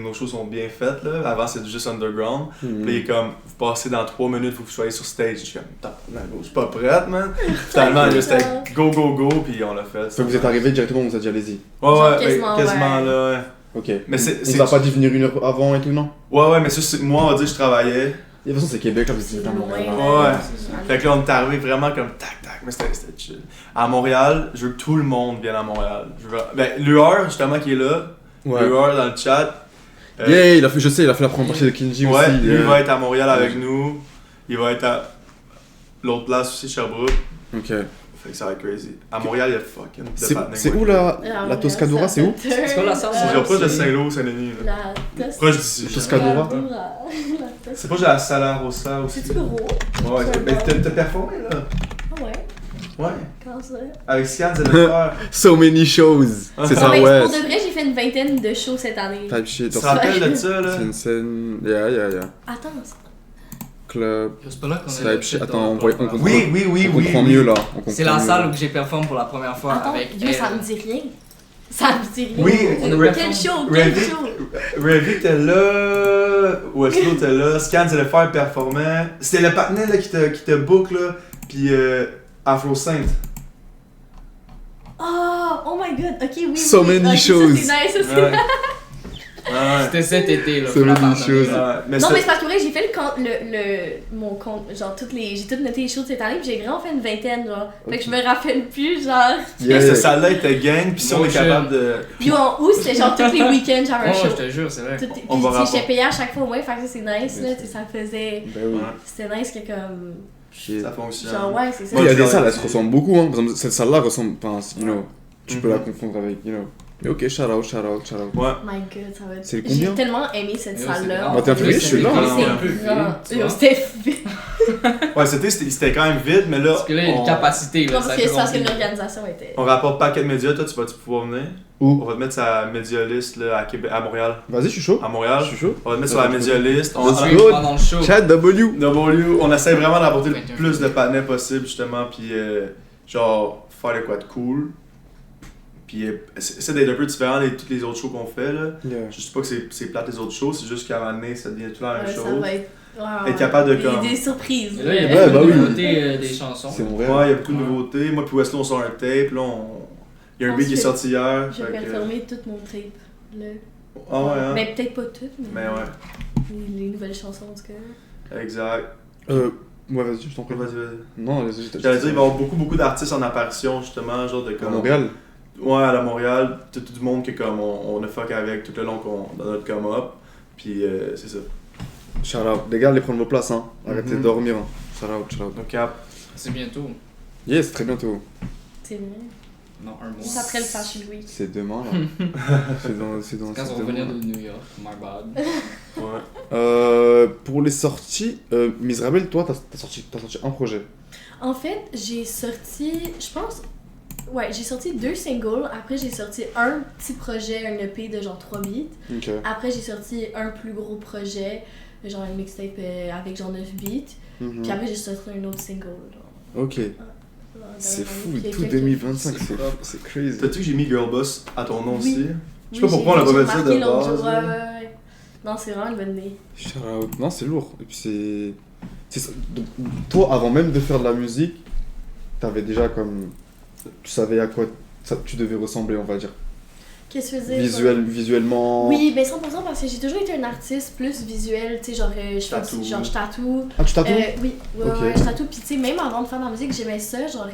nos shows sont bien faites là. Avant c'était juste underground. Puis là, il est comme, vous passez dans 3 minutes, faut que vous soyez sur stage. Je suis comme, je suis pas prête, man. Finalement, là, c'était go, puis on l'a fait. Fait que vous êtes arrivé directement, on vous a dit allez-y. Ouais, Quasiment, ouais. là, ouais. Ok. Mais c'est. On vous a pas dit venir 1 heure avant et tout, non? Ouais, mais ça, moi, on va dire que je travaillais. De toute façon, c'est Québec, là, vous C'est étiez à loin, Montréal. Ouais. C'est Fait que là, on est arrivé vraiment comme tac, mais c'était chill. À Montréal, je veux que tout le monde vienne à Montréal. Ben, Lueur, justement, qui est là. Ouais. Lueur dans le chat. Yeah, il a fait la première partie de Kinji Ouais, aussi. lui va être à Montréal avec nous. Il va être à l'autre place aussi, Sherbrooke. Ok. Fait que ça va être crazy. À Montréal, il y a fucking. C'est où la Toscadora, c'est où? C'est quoi la salle? C'est genre proche de Saint-Lô, Saint-Denis. là. Proche d'ici. Toscadora? C'est proche de la Sala Rossa aussi. C'est-tu gros? Ouais, mais t'as performé là. Ah ouais? Ouais. Quand ça? Avec Scan, c'est le faire. So many shows. C'est ça, Mais ouais. pour de vrai, j'ai fait une vingtaine de shows cette année. Type shit. Tu te rappelles de ça là? C'est une scène. Yeah. Attends, Club. C'est pas là qu'on a Type shit. Attends, on comprend. Oui. On comprend mieux là. On C'est comprend la mieux, salle là. où j'ai performé pour la première fois attends, avec yo, ça me dit rien. Ça me dit rien. Oui, Quel show? Quel show? Ravi était là, Westlo était là, Scan c'est le faire performant. C'était le partenaire là, qui te book là, pis Afro Saint. Oh my god, ok, oui. So oui, many ok, shows. Ça, c'est nice, ça, c'est Ouais. nice. Ouais. C'était cet été là. So faut la many pardonner. choses. Mais Non, c'était- mais c'est parce que vrai, j'ai fait mon compte, genre j'ai tout noté les shows de cette année, puis j'ai vraiment fait une vingtaine, genre. Fait que je me rappelle plus, genre. Yeah. cette salle-là était gang, pis si on Bon est chill. capable de. Yo, en août, c'était genre tous les week-ends, j'avais un Oh, show. je te jure, c'est vrai. Puis On va tu sais, j'étais rapport. payée à chaque fois au moins, fait que ça c'est nice, là, tu sais, ça faisait. Ben oui. Ouais, C'était nice que comme. Shit. ça fonctionne. Genre, ouais, c'est ça. Il y a Ouais, des tu salles, l'as- elles se ressemblent beaucoup, hein. Par exemple, cette salle-là ressemble. Enfin, you know, tu peux Mhm. la confondre avec, you know. Mais ok, shout out. Ouais. My god, ça va être. C'est le J'ai combien? tellement aimé cette Yo, salle-là. c'est grand. 21 février, je suis là. C'est Ouais. un peu vide, tu Yo, vois. c'était vide. Ouais, c'était quand même vide, mais là. Parce que là, il y a une capacité là. Non, ça parce fait que c'est parce que remplir. l'organisation était. On rapporte Paquet Média, toi tu vas-tu pouvoir venir? Où? On va te mettre sur la Média List là, à, Québec, à Montréal. Vas-y, je suis chaud. À Montréal. Je suis chaud. On va te mettre sur la Média List. On va Let's go. pendant le show. Chat W. On essaie vraiment d'apporter le 21 plus de panels possible justement, puis genre faire de quoi de cool. Puis essayer d'être un peu différent de tous les autres shows qu'on fait là. Yeah. Je dis pas que c'est plate les autres shows, c'est juste qu'à un moment donné ça devient tout la même Ouais, ça chose. va être. Ouais, Être capable de des- comme- Des surprises. Et là, il y a Ouais, beaucoup bah de oui. nouveautés des chansons. C'est là. mon Ouais, rêve. il y a beaucoup de Ouais. nouveautés. Moi puis Wesley on sort un tape, là il y a un beat qui est sorti hier. Je vais fait que- performer tout mon tape. Là. Ah ouais, hein? Mais peut-être pas tout, Mais ouais, les nouvelles chansons en tout cas. exact. Ouais, vas-y, je t'en prie. Vas-y. Non, vas-y, J'allais dire, il va y avoir beaucoup d'artistes en apparition, justement, genre de À comme. Montréal. Ouais, à la Montréal, tout du monde que comme on a fuck avec tout le long dans notre come-up. Puis c'est ça. Shout out. Les gars, allez prendre vos places, hein. Arrêtez Mhm. de dormir, hein. Shout out. Donc cap. C'est bientôt. Yes, très bientôt. C'est vrai. Non, un mois. Juste après le Fashion Week. C'est demain, là. c'est dans. Quand c'est on va demain, revenir là. de New York, my bad. Ouais. Pour les sorties, Misrabel, toi, t'as sorti un projet. En fait, j'ai sorti, je pense, ouais, j'ai sorti 2 singles. Après, j'ai sorti un petit projet, un EP de genre 3 beats. Ok. Après, j'ai sorti un plus gros projet, genre un mixtape avec genre 9 beats. Mhm. Puis après, j'ai sorti un autre single. Genre, Ok. dans C'est l'année. fou, Puis tout quelques- 2025, c'est crazy. T'as-tu que j'ai mis Girl Boss à ton nom Oui. aussi? Je sais Oui, pas pourquoi on l'a j'ai pas fait ça remarqué de l'autre base. jour, là. ouais. Non, c'est vraiment une bonne idée. Shout out. Non, c'est lourd. Et puis c'est ça. Donc, toi, avant même de faire de la musique, t'avais déjà comme. Tu savais à quoi tu devais ressembler, on va dire. Qu'est-ce que tu veux dire? Visuellement. Oui, mais 100% parce que j'ai toujours été un artiste plus visuel, tu sais, genre, Tattoo. je tatoue. Ah, tu tatoues Oui, ouais, Ok. ouais, je tatoue. Puis tu sais, même avant de faire de la musique, j'aimais ça, genre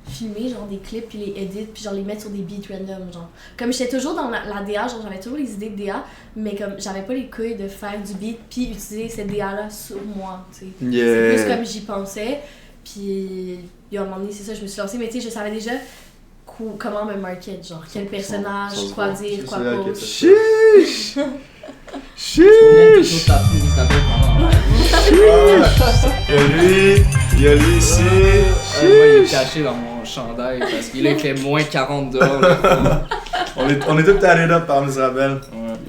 filmer genre des clips puis les edits puis genre les mettre sur des beats random, genre. Comme j'étais toujours dans la DA, genre j'avais toujours les idées de DA, mais comme j'avais pas les couilles de faire du beat puis utiliser cette DA là sur moi, tu sais. C'est plus Yeah. comme j'y pensais. Puis à un moment donné, c'est ça, je me suis lancée, mais tu sais, je savais déjà comment me market, genre quel 100%, personnage, ça se quoi voit. dire, C'est quoi ça, pas. ok, Chiche! Chiche! Tout tatoué, il s'appelle pendant. Il y a lui ici. Moi, il est caché dans mon mon chandail parce qu'il a fait moins 40 dehors. Là. On est tous tatted up par Misrabel. Ouais,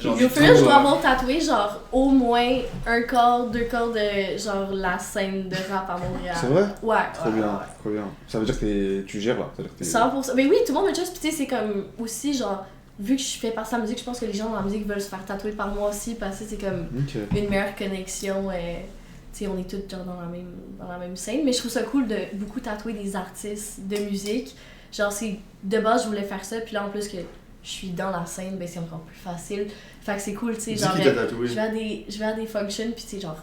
genre, Au final, je dois avoir tatoué genre au moins un quart, 2 quarts de genre la scène de rap à Montréal. C'est vrai? Ouais. Trop bien, trop bien. Ça veut dire que tu gères là. Ça veut dire que 100%. Mais oui, tout le monde me juste, pis tu sais, c'est comme aussi genre, vu que je fais partie de la musique, je pense que les gens dans la musique veulent se faire tatouer par moi aussi parce que c'est comme Ok. une meilleure connexion. Tu sais, on est tous genre dans la même scène. Mais je trouve ça cool de beaucoup tatouer des artistes de musique. Genre, c'est de base, je voulais faire ça, puis là en plus que je suis dans la scène, ben c'est encore plus facile. Fait que c'est cool, tu sais. Dis Genre, qui t'a tatoué. je vais à des functions, puis tu sais, genre,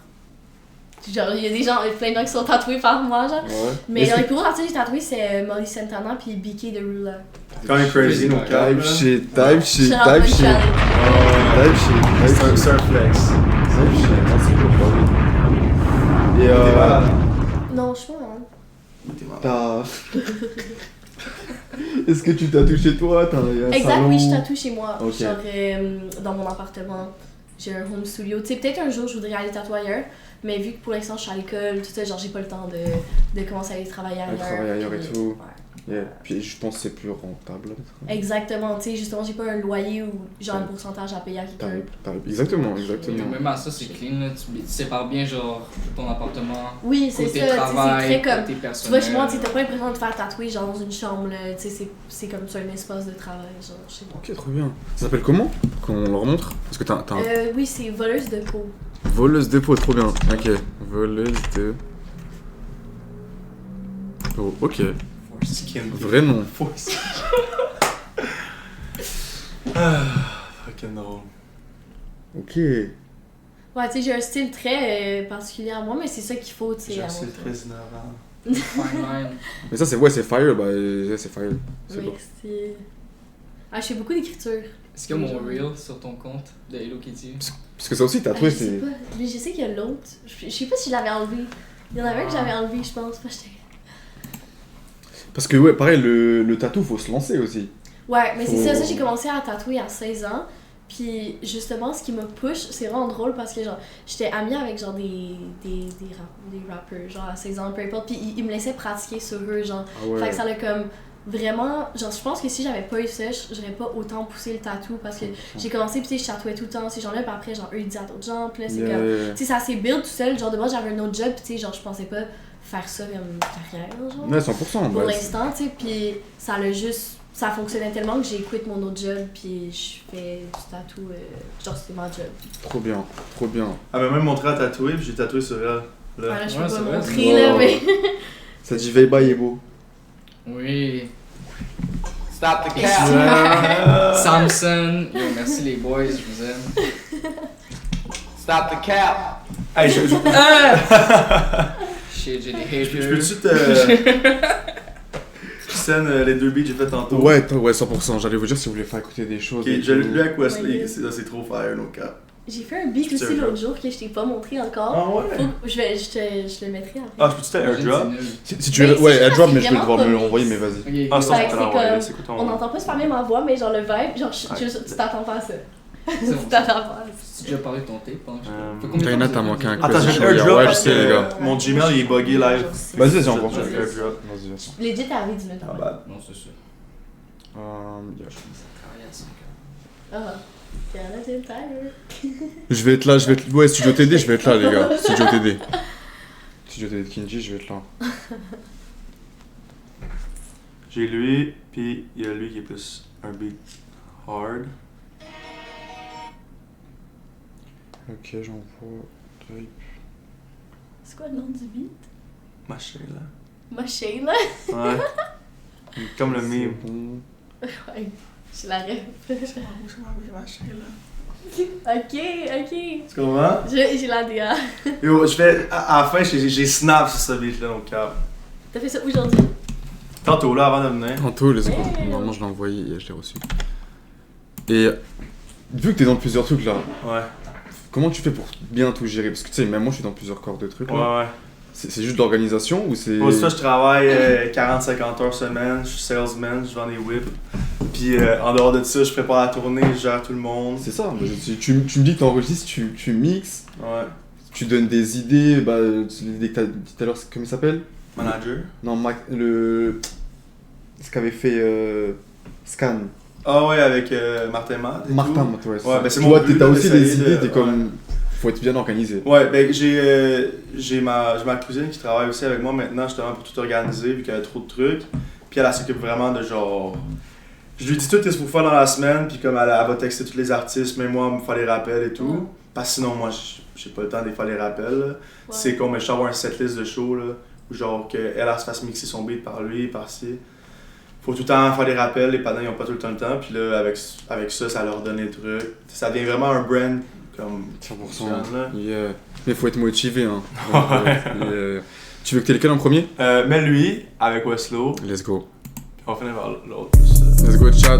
il y a des gens, plein de gens qui sont tatoués par moi, genre. Ouais. Mais les plus gros artistes que j'ai tatoués, c'est Molly Santana puis BK de Rula. C'est quand même crazy nos câbles. Type shit, type shit, Je type shit. Type shit, type shit. C'est un flex. Type shit, merci beaucoup. Et T'es malade. Non, je suis pas malade. T'es malade. t'as... Est-ce que tu tatoues chez toi? T'as un Exact, salon? oui, je tatoue chez moi. Ok. Genre, dans mon appartement, j'ai un home studio. Tu sais, peut-être un jour, je voudrais aller tatouer ailleurs, mais vu que pour l'instant, je suis à l'école, tout ça, genre, j'ai pas le temps de commencer à aller travailler ailleurs. travailler ailleurs et puis- tout. Ouais. Yeah. Puis je pense que c'est plus rentable. Exactement, tu sais, justement, j'ai pas un loyer ou genre un pourcentage à payer à quelqu'un. Exactement, exactement. Même à ça, c'est clean. Là. Tu sépares bien genre ton appartement. Oui, c'est côté ça, tu sais, travail, c'est très comme. côté Tu vois, personnel. chez moi, tu sais, t'as pas l'impression de te faire tatouer genre dans une chambre, là, tu sais, c'est comme ça, un espace de travail, genre, chez moi. Ok, trop bien. Ça s'appelle comment? Qu'on leur montre? Parce que t'as un... Oui, c'est voleuse de peau. Voleuse de peau, trop bien. Ok. Voleuse de... Oh, ok. Skin. Vrai nom. Force. Ah, fucking drôle. Ok. Ouais, tu sais, j'ai un style très particulier à moi, mais c'est ça qu'il faut, tu sais. J'ai un à style mon très sens. innovant. Fine line. Mais ça, c'est... Ouais, c'est fire. Bah, c'est fire. C'est Oui, bon. c'est. Ah, je fais beaucoup d'écriture. Est-ce qu'il y a mon reel sur ton compte de Hello Kitty? Parce que ça aussi, tatouer, Je sais c'est... pas, mais je sais qu'il y a l'autre. Je sais pas si je l'avais enlevé. Il y en avait un que j'avais enlevé, je pense. Pas j'étais- Parce que, ouais, pareil, le tatou, faut se lancer aussi. Ouais, mais c'est Faut- ça, j'ai commencé à tatouer à 16 ans. Puis justement, ce qui me push, c'est vraiment drôle parce que genre, j'étais amie avec genre des rappeurs, genre à 16 ans, peu importe. Puis ils me laissaient pratiquer sur eux, genre. Ah ouais. Fait que ça l'a comme vraiment. Genre, je pense que si j'avais pas eu ça, j'aurais pas autant poussé le tatou parce que j'ai commencé, puis tu sais, je tatouais tout le temps ces gens-là, puis après, genre, eux ils disaient à d'autres gens, puis là, c'est Yeah. comme. Tu sais, ça s'est build tout seul. Genre, de moi, j'avais un autre job, puis tu sais, genre, je pensais pas faire ça comme carrière, genre. Ouais, 100%. Pour bah, l'instant, tu sais, puis ça l'a juste. Ça fonctionnait tellement que j'ai quitté mon autre job, puis je fais du tatou. Genre, c'était ma job. Trop bien, trop bien. Elle m'a même montré à tatouer, puis j'ai tatoué sur elle. Là. Voilà, je Ouais, peux c'est pas vrai, montrer, c'est là, vrai. mais. Ça dit veille bye et beau. Oui. Stop the cap. Samson. Yo, merci les boys, je vous aime. Stop the cap. Hey, Shit, j'ai des je haters. peux-tu te. Scène les 2 beats que j'ai fait tantôt. Ouais, 100%. J'allais vous dire si vous voulez faire écouter des choses. Ok, et je tout. l'ai lu avec Wesley, Ouais. c'est trop fire, nos cap. J'ai fait un beat Je aussi te l'autre jour que je t'ai pas montré encore. Ah ouais? Faut que je le mettrai après. Ah, je peux-tu faire un drop? Si tu Mais veux, c'est ouais, juste airdrop, parce mais que je vais vraiment devoir me pas l'envoyer, mais mix. vas-y. Ah, ça, Fait que c'est c'est envoyé, comme- c'est quoi ton. On n'entend pas spammer ma voix, mais genre le vibe, genre tu t'attends pas à ça. Tu t'attends pas à ça. Tu as déjà parlé de ton tape pendant que Euh, Fait combien de Taina, temps t'as vous manqué avez un fait? Attends, j'ai Vas-y, un airdrop ouais, je parce sais, les gars. que mon Gmail il est buggé live. Vas-y, vas-y, encore. J'ai un airdrop. Vas-y, vas-y. Legit, t'es arrivé 10 minutes Ah avant. bah. Non, c'est sûr. Yeah. Travailler à 5 heures. Ah, Canada Tire. Je vais être là, Ouais, Studio TD, je vais être là, les gars. Studio TD. Studio TD de Kinji, je vais être là. J'ai lui, puis il y a lui qui est plus un beat hard. Ok, j'envoie. Type. C'est quoi le nom du beat? Machin là. Ma Sheila? Ouais. Comme le meme. C'est bon. Ouais, j'ai la rêve. Machin là. Ok, ok. Tu comprends? J'ai la DA. Yo, je fais. À la fin, j'ai snap sur ce beat là, mon cap. T'as fait ça aujourd'hui? Tantôt là, avant de venir. Tantôt, let's go. Hey. Normalement, je l'ai envoyé et je l'ai reçu. Et vu que t'es dans plusieurs trucs là, Ouais. comment tu fais pour bien tout gérer? Parce que tu sais, même moi, je suis dans plusieurs corps de trucs. là. Ouais, ouais. C'est juste de l'organisation ou c'est. Pour ça, je travaille 40-50 heures semaine, je suis salesman, je vends des whips. Puis en dehors de ça, je prépare la tournée, je gère tout le monde. C'est ça. Tu me dis que t'enregistres, tu mixes, Ouais. tu donnes des idées. Bah, l'idée que t'as dit tout à l'heure, comment il s'appelle? Manager. Non, le. ce qu'avait fait Scan. Ah ouais, avec Martin Matt. Martin, ouais. Ouais, ben c'est tu mon vois, but, t'as là, aussi d'essayer des idées, de- t'es comme. Faut être bien organisé. Ouais, ben j'ai ma cousine qui travaille aussi avec moi maintenant justement pour tout organiser vu qu'elle a trop de trucs. Puis elle s'occupe vraiment de genre. Je lui dis tout ce qu'il faut faire dans la semaine, puis comme elle va texter tous les artistes, même moi, me faire les rappels et tout. Parce que sinon, moi, j'ai pas le temps de faire les rappels. Là. C'est comme je avoir un setlist de show, là, où genre qu'elle se fasse mixer son beat par lui, par-ci. Faut tout le temps faire des rappels, les panneaux ils ont pas tout le temps le temps, puis là, avec ça leur donne les trucs. Ça devient vraiment un brand comme 100%. là. Yeah. Mais faut être motivé, hein. Donc, yeah. Tu veux que t'aies lequel en premier? Mais lui, avec Westlow, Let's go. on finit par l'autre. Let's go, chat.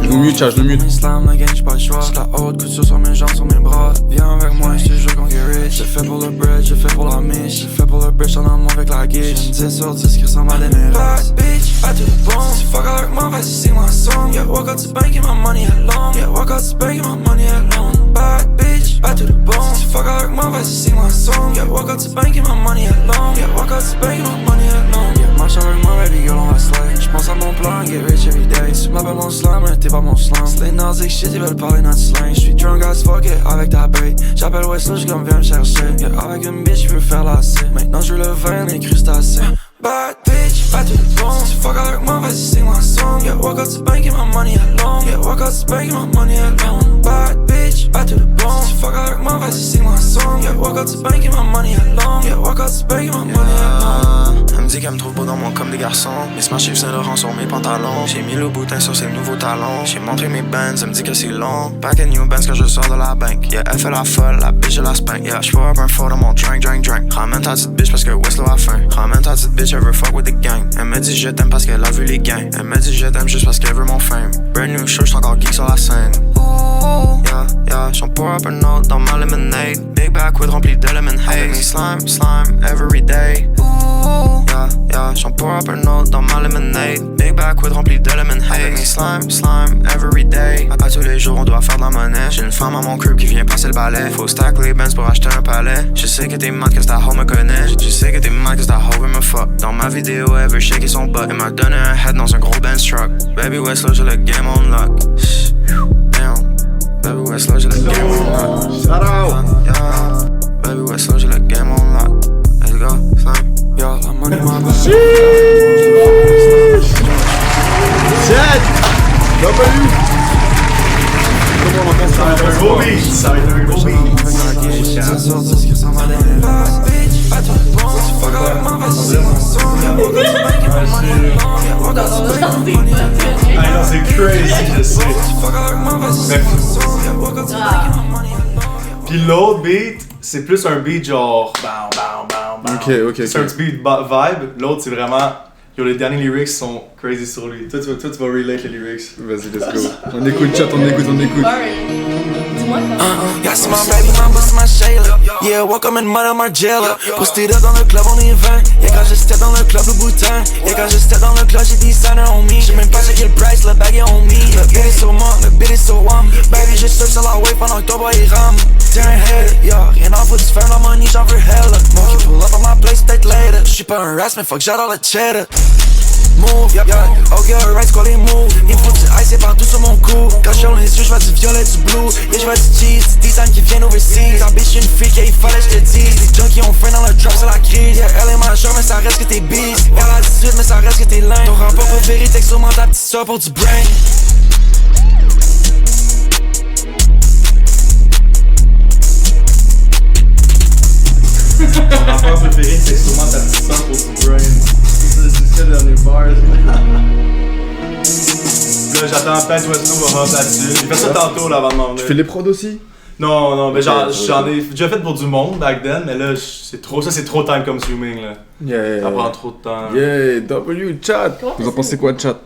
Je le mute, chat, je le mute. Islam, la gang, j'pas le choix. J'la haute couture sur mes jambes, sur mes bras. Viens avec moi, j'te jure qu'on get rich. J'ai fait pour le bread, j'ai fait pour la miche. J'ai fait pour le bitch en amont avec la guiche. J'ai une 10 sur 10 qui ressemble à des mérites. Bad bitch, à tout le bon. Si fuck avec moi, vas-y, c'est ma song. Yeah, walk out to bank and my money alone. Yeah, walk out to bank and my money alone. Bad bitch, à tout le bon. Si fuck avec moi, vas-y, c'est ma song. Yeah, walk out to bank and my money alone. Yeah, walk out to bank and my money alone. Yeah, marche avec moi, baby girl, on va slide. J'pense à mon plan, get rich every day. Tu m'appelles mon slammer, t'es pas mon slam. C'est les naziques shit, ils veulent parler notre slang. J'suis drunk as fuck, yeah, avec ta bae. J'appelle Westlow, j'suis comme viens me chercher. Yeah, avec une bitch, j'veux faire la C. Maintenant j'veux le vin, les crustacés. Bad bitch, pas tout le bon. Si fuck avec moi, vas-y, sing my song. Yeah, walk out to bank and my money alone. Yeah, walk out to bank and my money alone. Bad bitch, pas tout le bon. Si fuck avec moi, vas-y, sing my song. Yeah, walk out to bank and my money alone. Yeah, walk out to bank and my money alone. Elle me dit qu'elle me trouve beau dans mon comme des garçons. Mais Smash Yves Saint-Laurent sur mes pantalons. J'ai mis le boutin sur ses nouveaux talons. J'ai montré mes bands, elle me dit que c'est long. Back in new bands quand je sors de la bank. Yeah, elle fait la folle, la bitch je la spank. Yeah, j'pour up un faux dans mon drink. Ramène ta petite bitch parce que Westlow a faim. Ramène ta petite bitch, elle veut fuck with the gang. Elle me dit je t'aime parce qu'elle a vu les gangs. Elle me dit je t'aime juste parce qu'elle veut mon fame. Brand new show, j'suis encore geek sur la scène. Yeah, yeah, j'en pour up un autre dans ma lemonade. Big backwood rempli de lemon haze. Avec mes slime, every day. Yeah, yeah, j'en pour up un autre dans ma lemonade. Big backwood rempli de lemon haze. Avec mes slime, every day. À tous les jours, on doit faire de la monnaie. J'ai une femme à mon crib qui vient passer le balai. Faut stack les bands pour acheter un palais. Je sais que t'es mad que ta hoe me connaît. Je sais que t'es mad que ta hoe veut me fuck. Dans ma vidéo, elle veut shaker son butt. Elle m'a donné un head dans un gros Benz truck. Baby Westlow, j'ai le game on lock. Damn. Baby Westlow, j'ai le game on lock. Shout out! Yeah. Baby Westlow, j'ai le game on lock. Let's go, slime. Yo, la money, my bad. Chat! W! Comment on entend Ça va être un gros beat, ça va être un gros beat. Ah non, c'est crazy, je sais. Mais puis l'autre beat, c'est plus un beat genre bam bam bam bam. Ok. C'est un petit beat vibe. L'autre c'est vraiment yo, les derniers lyrics sont crazy sur lui. Toi tu vas relate les lyrics. Vas-y, let's go. On écoute, chat, on écoute. Dis-moi comment. Yeah, c'est my baby, my boss, my Shayla. Yeah, welcome in mud, Margiela. Posté là dans le club, on est 20. Yeah, quand je step dans le club, le boutin. Yeah, quand je step dans le club, j'ai designer on me. J'ai même pas checké le price, le bag est on me. Le beat est so mort, le beat est so warm. Baby, je surfe sur la wave pendant que ton boy il rame. T'es un head, yeah, rien à foutre, tu fais la money, j'en veux hella. Moi qui pull up on my place, peut-être later. J'suis pas un ras, mais fuck, j'adore le cheddar. Move, yeah, ok, alright, c'est quoi les moves? Il me faut du ice, c'est partout sur mon cou. Quand je les yeux, j'vois du violet, du blue. Yeah, j'vois du cheese, du design qui viennent overseas. Ta bitch, une fille, il fallait j'te dise. Les junkies ont faim dans le drop, c'est la crise. Yeah, elle est majeure, mais ça reste que t'es beast. Elle a 18, mais ça reste que t'es lame. Ton rapport préféré, texte-moi ta petite soeur pour du brain. Ton rappeur préféré c'est sûrement ta petite sœur pour du brain. C'est ça le dernier bars. Là j'attends Pat Westlow va hop là-dessus. J'ai fait ça tantôt là avant de m'en venir. Tu fais les prods aussi? Non, mais j'en ai déjà fait pour du monde back then, mais là c'est trop time consuming là. Yeah. Ça prend trop de temps. Yeah, W, chat! Comment Vous en pensez quoi de chat?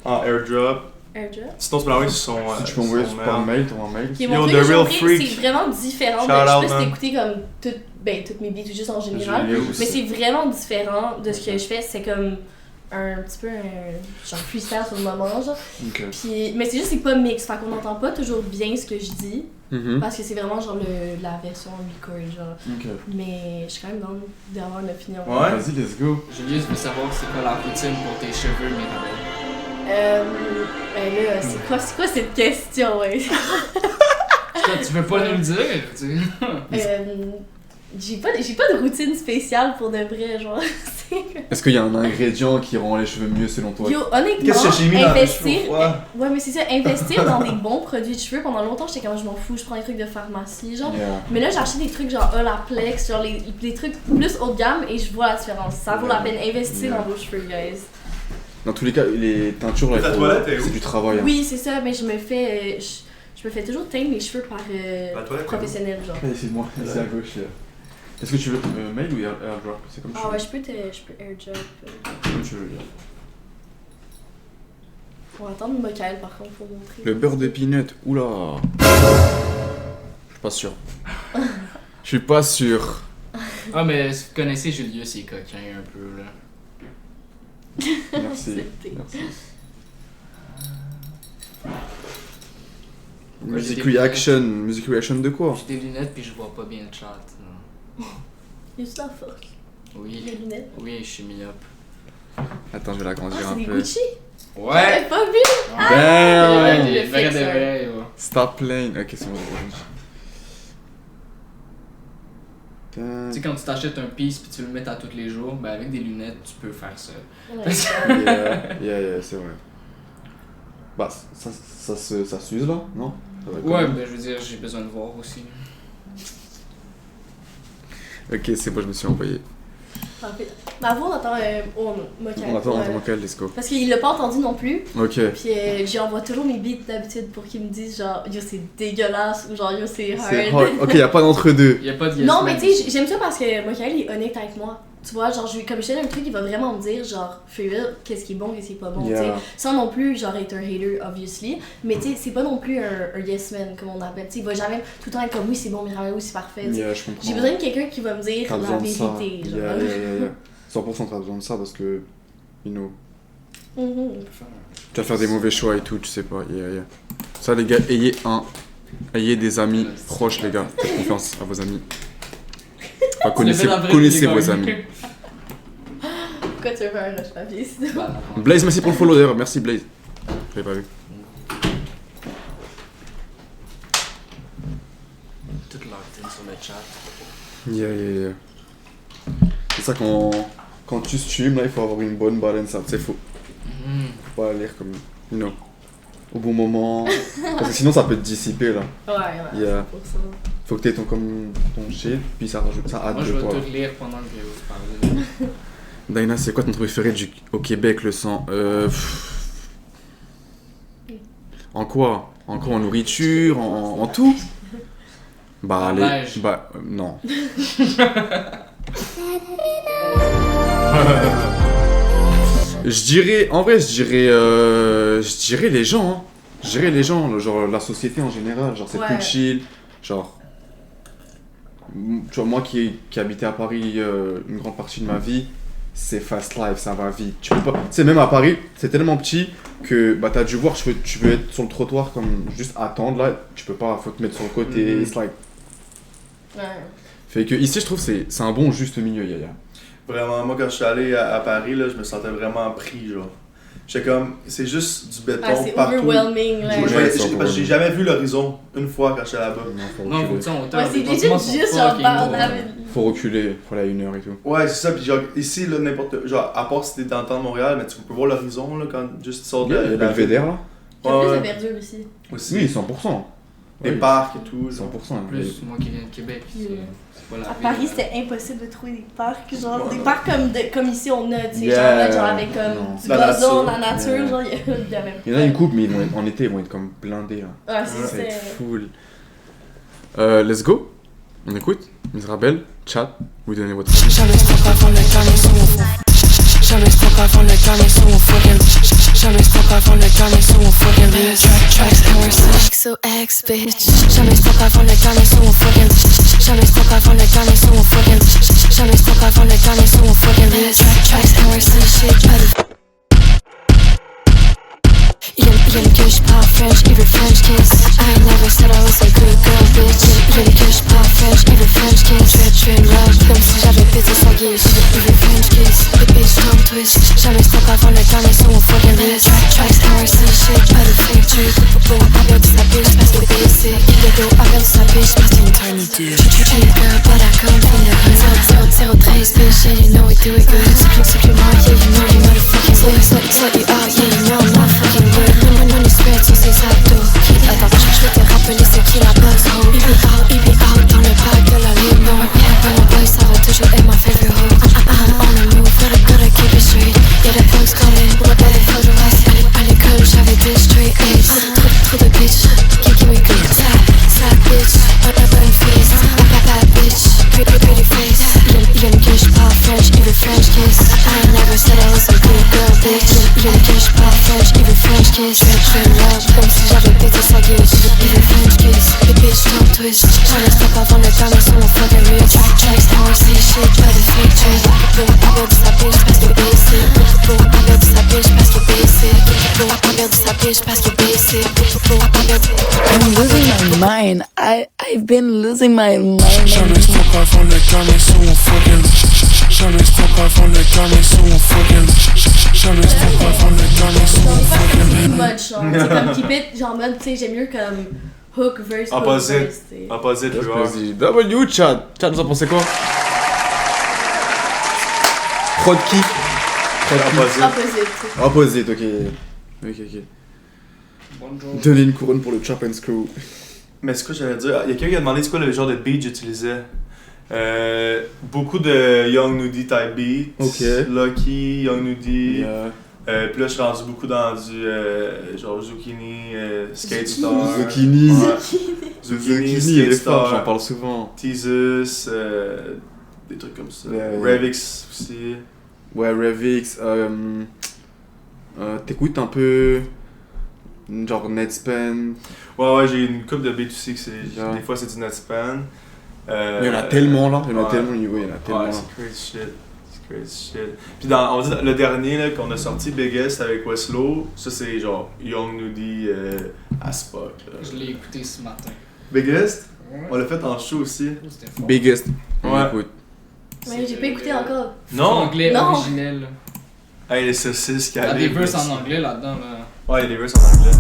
En airdrop. Airdrop? Sinon tu peux l'envoyer sur son. Si tu peux envoyer par mail, ton mail. Qui est Yo, mon The truc que j'ai Real compris, Freak. c'est vraiment différent. Shout Je sais out, pas si man. t'écoutais comme toutes mes beats ou juste en général. J'ai aussi. Mais c'est vraiment différent de ce que je fais. C'est comme un petit peu genre freestyle sur le moment, genre. Ok. Puis, mais c'est juste, c'est pas mix, fait qu'on n'entend pas toujours bien ce que je dis, Mhm. parce que c'est vraiment genre la version record, genre. Ok. Mais je suis quand même dans d'avoir une opinion. Ouais. Vas-y, let's go. Julius veut savoir c'est quoi la routine pour tes cheveux, Mirabelle. Ben là, c'est quoi cette question, ouais? Toi, tu veux pas nous le dire, tu J'ai pas de routine spéciale pour de vrai, genre. Est-ce qu'il y a un ingrédient qui rend les cheveux mieux selon toi? Yo, honnêtement, Qu'est-ce que j'ai mis dans les investir. cheveux? Ouais. Ouais, mais c'est ça, investir dans des bons produits de cheveux. Pendant longtemps, j'étais comme je m'en fous, je prends des trucs de pharmacie, genre. Yeah. Mais là, j'ai acheté des trucs genre Olaplex, genre les trucs plus haut de gamme et je vois la différence. Ça vaut la peine d'investir dans vos cheveux, guys. Dans tous les cas, les teintures, là, Ta il faut- toilette est où? c'est du travail. Hein. Oui, c'est ça, mais je me fais toujours teindre mes cheveux par La toilette est où? professionnel, genre. Allez, c'est moi, ici à gauche. Là. Est-ce que tu veux mail ou airdrop? C'est comme tu Ah veux. ouais, je peux airdrop. Comme tu veux. On va attendre Michael par contre pour montrer. Le beurre de peanut, oula. Je suis pas sûr. Je suis pas sûr. Ah, mais si vous connaissez Julius, il est coquin un peu, là. Merci. C'était- Merci. Pourquoi j'ai Music des reaction. Music reaction de quoi? J'ai des lunettes puis je vois pas bien le chat. Non. Il y a juste la force. Oui. Les lunettes. Oui, je suis myope. Attends, je vais l'agrandir Ah, un c'est des peu. Gucci? Ouais! J'avais pas vu! Damn! Ouais, Il est le vrai de fixer. vrai, ouais. Stop playing. Ok, c'est bon. Tu sais, quand tu t'achètes un piece puis tu le mets à tous les jours, ben avec des lunettes, tu peux faire ça. Ouais. Yeah, c'est vrai. Bah, ça s'use là, non? Ça va Ouais, comment? ben je veux dire, j'ai besoin de voir aussi. Ok, c'est bon, je me suis envoyé. Parfait. Mais avant, on attend Michael. On attend, Ouais. Michael, let's go. Parce qu'il l'a pas entendu non plus. Ok. Puis j'y envoie toujours mes beats d'habitude pour qu'il me dise genre yo c'est dégueulasse ou genre yo c'est hard. C'est hard. Ok, y'a pas d'entre-deux. Il y a pas de yes Non man mais tu sais ici. j'aime ça parce que Michael il est honnête avec moi. Tu vois genre comme je te donne un truc il va vraiment me dire genre fais qu'est-ce qui est bon qu'est-ce qui est pas bon tu sais. Yeah. Sans non plus genre être un hater obviously. Mais tu sais c'est pas non plus un yes man comme on appelle. Tu sais il va jamais tout le temps être comme oui c'est bon Mirabel oui c'est parfait. tu sais. Yeah, je comprends. J'ai besoin de quelqu'un qui va me dire T'as la besoin de ça. vérité. Genre. Yeah. 100% t'as besoin de ça parce que, you know, Mhm. tu vas faire des mauvais choix et tout, tu sais pas. Yeah. Ça les gars, ayez des amis proches les gars. Faites confiance à vos amis. Enfin, connaissez vos amis. Pourquoi tu veux faire un rush papier sinon? Bah, non. Blaze, merci pour le follow d'ailleurs. Merci Blaze. Je l'ai pas vu. Toute locked in sur le chat. Yeah. C'est ça quand tu stream là, il faut avoir une bonne balance. C'est faux. Mhm. Faut pas lire comme, you know, au bon moment. Parce que sinon ça peut te dissiper là. Ouais, Yeah. c'est pour ça. Faut que t'aies ton shit, puis ça aide Moi, je de vais toi. tout lire pendant que vous parlez. Dinah, c'est quoi ton truc préféré au Québec, le sang? En quoi? En quoi? En nourriture? En tout? Bah, En neige. Non. Je dirais les gens, hein. Je dirais les gens, genre la société en général, genre c'est Ouais. plus chill, genre... Tu vois, moi qui habitais à Paris une grande partie de ma vie, c'est fast life, ça va vite. Tu peux pas... Tu sais, même à Paris, c'est tellement petit que bah, t'as dû voir, tu veux être sur le trottoir comme juste attendre là, tu peux pas, faut te mettre sur le côté, it's like... Ouais. Fait que ici, je trouve que c'est un bon juste milieu, Yaya. Vraiment, moi quand je suis allé à Paris, là, je me sentais vraiment pris, genre. J'étais comme, c'est juste du béton Ah, c'est partout. overwhelming là. Moi, Ouais, c'est parce que j'ai overwhelming. jamais vu l'horizon une fois quand j'étais là-bas. Non, faut que tu en hauteur. Ouais, c'est les legit bâtiments sont juste genre fucking par gros. Faut reculer, faut aller à 1 heure et tout. Ouais, c'est ça, puis genre, ici, là, n'importe. Genre, à part si t'es dans le temps de Montréal, mais tu peux voir l'horizon, là, quand juste tu sors Il y a de la Belvédère là. Il y a plus Ouais. de verdure ici. Aussi. Oui, 100%. Des Oui, parcs et tout. 100%. genre. En plus, moi qui viens de Québec, c'est pas la À ville, Paris, là. c'était impossible de trouver des parcs, genre Ouais. des parcs comme ici on a, tu sais, Yeah. genre avec comme Non. du La gazon, nature. la nature, Yeah. genre il y avait Il y en a une coupe, mais en été, ils vont être comme blindés là. Ouais, Ça va c'est être full. Let's go. On écoute. Misrabel, chat, vous donnez votre avis. Jamais stop avant le dernier son au fond. Jamais stop avant le dernier son au fucking. Jamais stop avant le dernier son au fucking. Tracks and we're so ex bitch. Jamais stop avant le dernier son au fucking. Jamais stop avant le dernier son au fucking. Jamais stop avant le dernier son au fucking. Tracks and we're so shit. do. Pretty girl, but I come from the hood. 013, bitch, and you know we do it good. Supplément, yeah, you know you motherfucking good. Slut you out, yeah, you know I'm motherfucking good. Money spread sur ses abdos. Attends, je vais te rappeler c'est qui la boss, ho. Il be out dans le bac de la limo. Pas mon boy, ça va toujours être ma favorite hoe. I'm on the move, gotta keep it straight. Yeah, the bugs calling, what the hell do I say? À l'école, j'avais des straight A's. Trop de bitch, give me good. Sad bitch, bonne face. Bad bitch, pretty face. Il aime que j'parle French, il veut French kiss. I ain't never said I was a good girl, bitch. Il aime que j'parle French, il veut French kiss. Je love, comme si j'avais pété sa gueule. Il veut French kiss, les bitch don't twist. J'en stop avant le temps, mais sur mon fucking wrist. Tracks, don't see shit, pas de fake trip. Appelle de sa bitch parce que basic. Appelle de sa bitch parce que basic. Appelle de sa bitch parce que basic. I'm losing my mind. I've been losing my mind. Jamais stop avant le gamin sur mon fucking. Jamais stop avant le gamin sur mon fucking. Jamais stop avant le gamin sur mon fucking. Much, genre. C'est comme keep it, genre mode, tu sais, j'aime mieux comme hook verse. Opposite. Opposite, tu vois. W, Chad. Chad, vous en pensez quoi? Prod kick. Opposite, ok. Bonjour. Donnez une couronne pour le Chop and Screw. Mais c'est quoi j'allais dire? Il y a quelqu'un qui a demandé c'est quoi le genre de beat j'utilisais. Beaucoup de Young Nudy type beats. Ok. Lucky, Young Nudy. Yeah. Puis là je suis rendu beaucoup dans du genre Zucchini, Skate Star. Zucchini. Zucchini, il Skate est fort, j'en Star. parle souvent. Teasus, des trucs comme ça. Yeah. Revix aussi. Ouais, Revix. T'écoutes un peu. Genre Netspan. Ouais, j'ai une couple de beats aussi que c'est. Yeah. Des fois c'est du Netspan. Il y en a tellement là. Il y en a ouais. tellement. Oui, il y en a tellement Ouais, là. c'est crazy shit. Puis on va dire, le dernier là, qu'on a sorti, Biggest avec Westlow, ça c'est genre Young Nudy as fuck. Là. Je l'ai écouté ce matin. Biggest? Ouais. On l'a fait en show aussi. C'était fort. Biggest. Ouais. Écoute. Mais j'ai pas écouté encore. Non! Anglais Non. originel. Hey, les saucisses qui Il y a des arrivent. verses en anglais là-dedans. Là. Ouais, il y a des verses en anglais.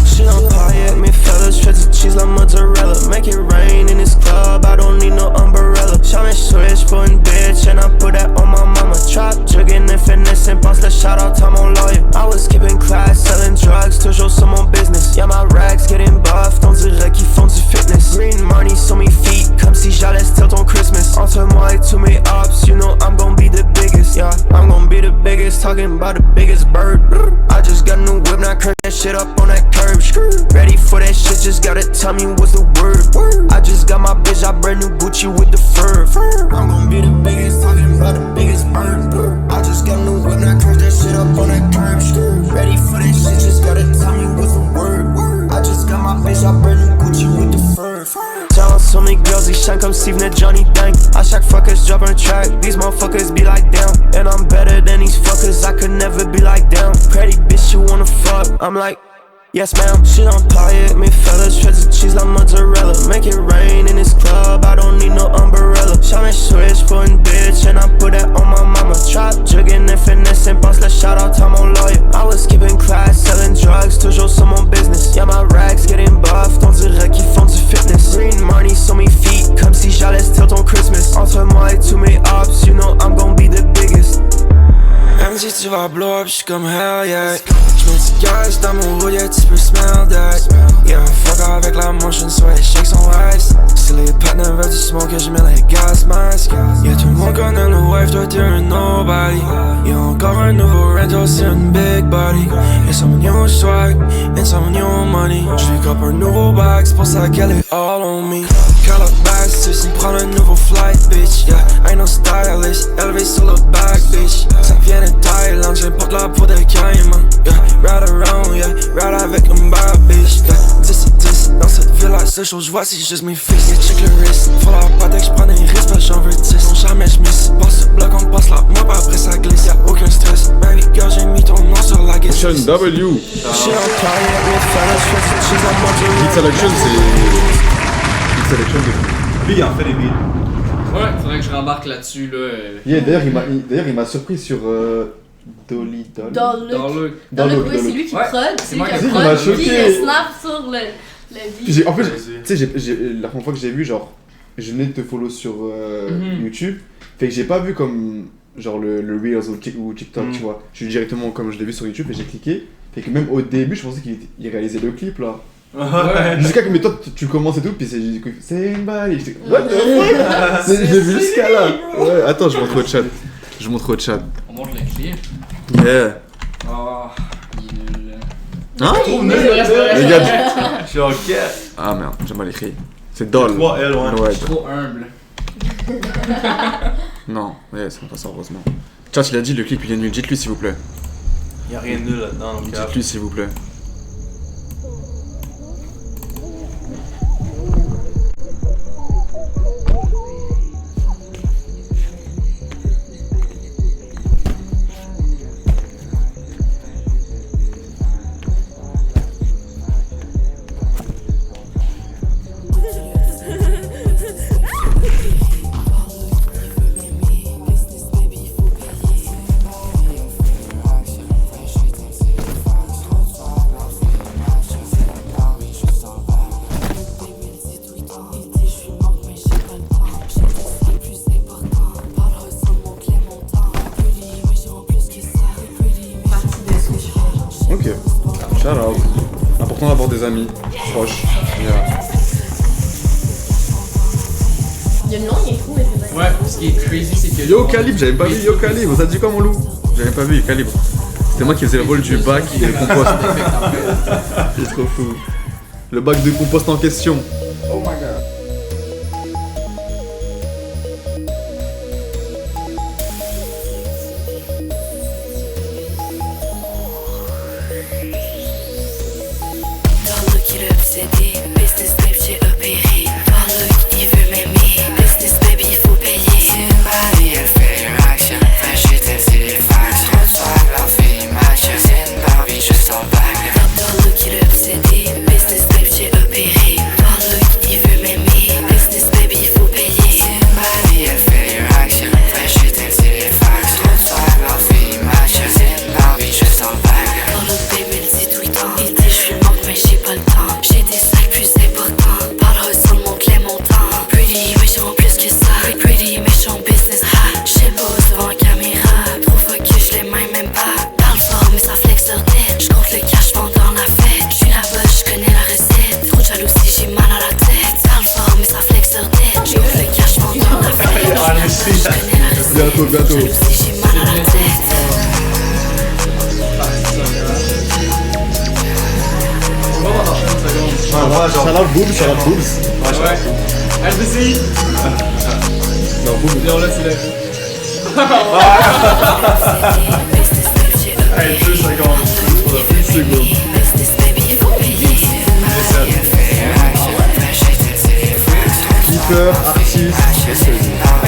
She don't call yet, me fellas, stretch the cheese like mozzarella. Make it rain in this club, I don't need no umbrella. Shout me switch for a bitch, and I put that on my mama. Trap, jugging and finessing, pense le shout out à mon lawyer. I was skipping class, selling drugs, toujours sur mon business. Yeah, my rags getting buffed, on dirait qu'ils font du fitness. Green money sur mes feet, comme si j'allais steal ton Christmas. Entre moi et tous mes ops, you know I'm gon' be the biggest. Yeah, I'm gon' be the biggest, talking about the biggest bird. I just got a new whip, now crank that shit up on that curb. Ready for that shit, just gotta tell me what's the word. I just got my bitch, I brand new Gucci with the fur. I'm gon' be the biggest, talking about the biggest bird. I just got a new whip, now crank that shit up on that curb. Ready for that shit, just gotta tell me what's the word. I just got my bitch, I brand new Gucci with the fur. Tell so many girls, ils shine comme si venait Johnny Dang. À chaque fois que j'drop un track, these motherfuckers be like damn. And I'm better than these fuckers, I could never be like them. Pretty bitch, you wanna fuck? I'm like, yes ma'am. She don't call yet, me fellas, stretch the cheese like mozzarella. Make it rain in this club, I don't need no umbrella. Shout me switch for a bitch, and I put that on my mama. Trap, jugging and finessing, pense le shout out à mon lawyer. I was skipping class, selling drugs, toujours sur mon business. Yeah, my rags getting buffed, on dirait qu'ils font du fitness. Green money sur mes feet, comme si j'allais steal ton Christmas. Entre moi et tous mes ops, you know I'm gon' be the biggest. Même si tu vas blow up, j'suis comme hell yeah. J'mets du gaz dans mon hood, yeah, tu peux smell that. Yeah, fuck avec la motion, soit les shakes sont ice. Si les partners veulent du smoke, j'mets les gas masks. Yeah, tout le monde connaît le wave, toi t'es un nobody. Yeah, encore un nouveau rental, c'est une big body. Et some new swag, and some new money. J'pick up un nouveau bag, c'est pour ça qu'elle est all on me. Call up back, c'est prendre un nouveau flight, bitch. Yeah, ain't no stylist, élevé sur le back, bitch. Ça vient de Thaïlande, j'importe la peau de Caïman. Yeah, ride around, yeah, ride avec une bad bitch. Yeah, 10 dans cette ville, la seule chose j'vois c'est juste mes fils. Yeah, check le risque, faut la patek, j'prends des risques, parce que j'en veux 10. Non, jamais j'miss, passe le bloc, on passe la moi, pas après ça glisse. Y'a aucun stress, baby girl, j'ai mis ton nom sur la guise. Sean W. She don't call yet, me fellas, stretch the cheese like mozzarella. Beat Selection, c'est. Beat Selection de. Lui, il en fait des beats. Ouais, faudrait que je rembarque là-dessus, là. Yeah, d'ailleurs, il m'a surpris sur Dolly Doll. Dans le c'est lui qui Ouais, prod, c'est moi qui il prod, m'a puis choqué. il snap sur le Puis beat. en plus, tu sais, la première fois que j'ai vu, genre, je venais de te follow sur YouTube, fait que j'ai pas vu comme, genre, le Reels ou TikTok, tu vois. Je suis directement, comme je l'ai vu sur YouTube, et j'ai cliqué. Fait que même au début, je pensais qu'il réalisait le clip, là. Ouais. Jusqu'à que, mais toi, tu commences et tout, puis c'est une balle, et j'étais what the fuck. Je l'ai vu jusqu'à là. Ouais, attends, je montre au chat. On montre le clip. Yeah. Oh, il est nul. Hein? Trop nul. Les gars, Je suis ok. ah merde, j'ai mal écrit. C'est Doll. 3 L, ouais. Ouais. Trop humble. Non, ouais, c'est pas ça, heureusement. Chat, il a dit le clip il est nul, dites-lui s'il vous plaît. Y'a rien de nul là-dedans, donc Dites-lui s'il vous plaît. Ok, shout out. Important d'avoir des amis proches. Yeah. Il y a une longue intro, mais c'est bien. Ouais, ce qui est crazy, c'est que. Yo Calibre, j'avais pas vu Yo Calibre, ça dit quoi mon loup? J'avais pas vu Calibre. C'était moi qui faisais le rôle du bac et le compost. C'est trop fou. Le bac de compost en question. Oh my god. Dans le qui est obsédé, business babe j'ai opéré. Dans le il veut m'aimer, business baby il faut payer. C'est une balle et elle fait action, fait shit c'est les fax. Trop de swag, leur fille match, c'est une Barbie juste en bague. Dans le qui est obsédé, business babe j'ai opéré. Dans le il veut m'aimer, business baby il faut payer. C'est une balle et elle fait action, fait shit c'est les fax. Trop de swag, leur fille match, c'est une Barbie juste en bague. Dans le baby il dit tout le temps, il dit je suis morte mais j'ai pas le temps. J'ai des sacs plus importants, parle sur mon clé montant. Pretty méchant plus que ça, pretty méchant business hot. J'ai pose devant la caméra, trop focus je les mains même pas. Parle fort mais ça flex leur tête, j'compte le cash pendant la fête. J'suis là-bas, j'connais la recette, trop de jalousie j'ai mal à la tête. Parle fort mais ça flex leur tête, j'compte le cash pendant la fête. J'suis là-bas, j'connais la recette, Bientôt, bientôt. trop de jalousie j'ai mal à la tête. Shout-out Boobs, shout-out Boobs. Ouais. RBC! Non, Boobs. Non, là, c'est là. Hey, 2 secondes. 1 seconde. Clipper, artiste.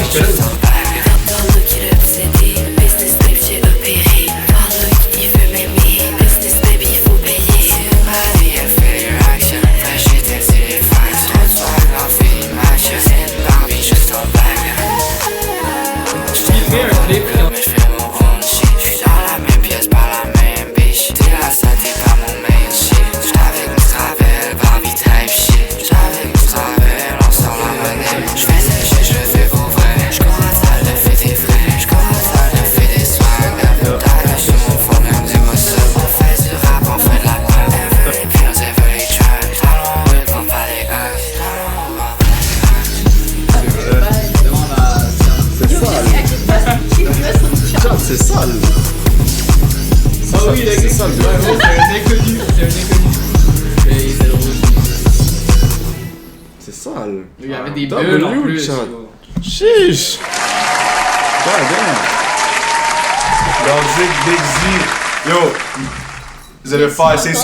Fais un clip quand Je fais mon own shit, j'suis dans la même pièce, pas la même bitch. T'es la seule, t'es pas mon main shit. J't'avais une travel, Barbie type shit. J'avais une travel, on sort la monnaie. J'fais ce shit, j'le fais pour vrai. J'cours à salle de fait des frais. J'cours à salle de fait des swag. T'as sur mon phone, même dis-moi ça. On fait du rap, on fait de la pop. Every pills, every track. Talon, oui, qu'on pas les gars. C'est sale. Ah oui, il a C'est sale. c'est un inconnu. C'est un inconnu. Et il était drôle. C'est sale. Il y avait des Double bulles en you, plus. chat. yo. Chiche. God damn. Logic, Big Z. Yo, vous allez faire. C'est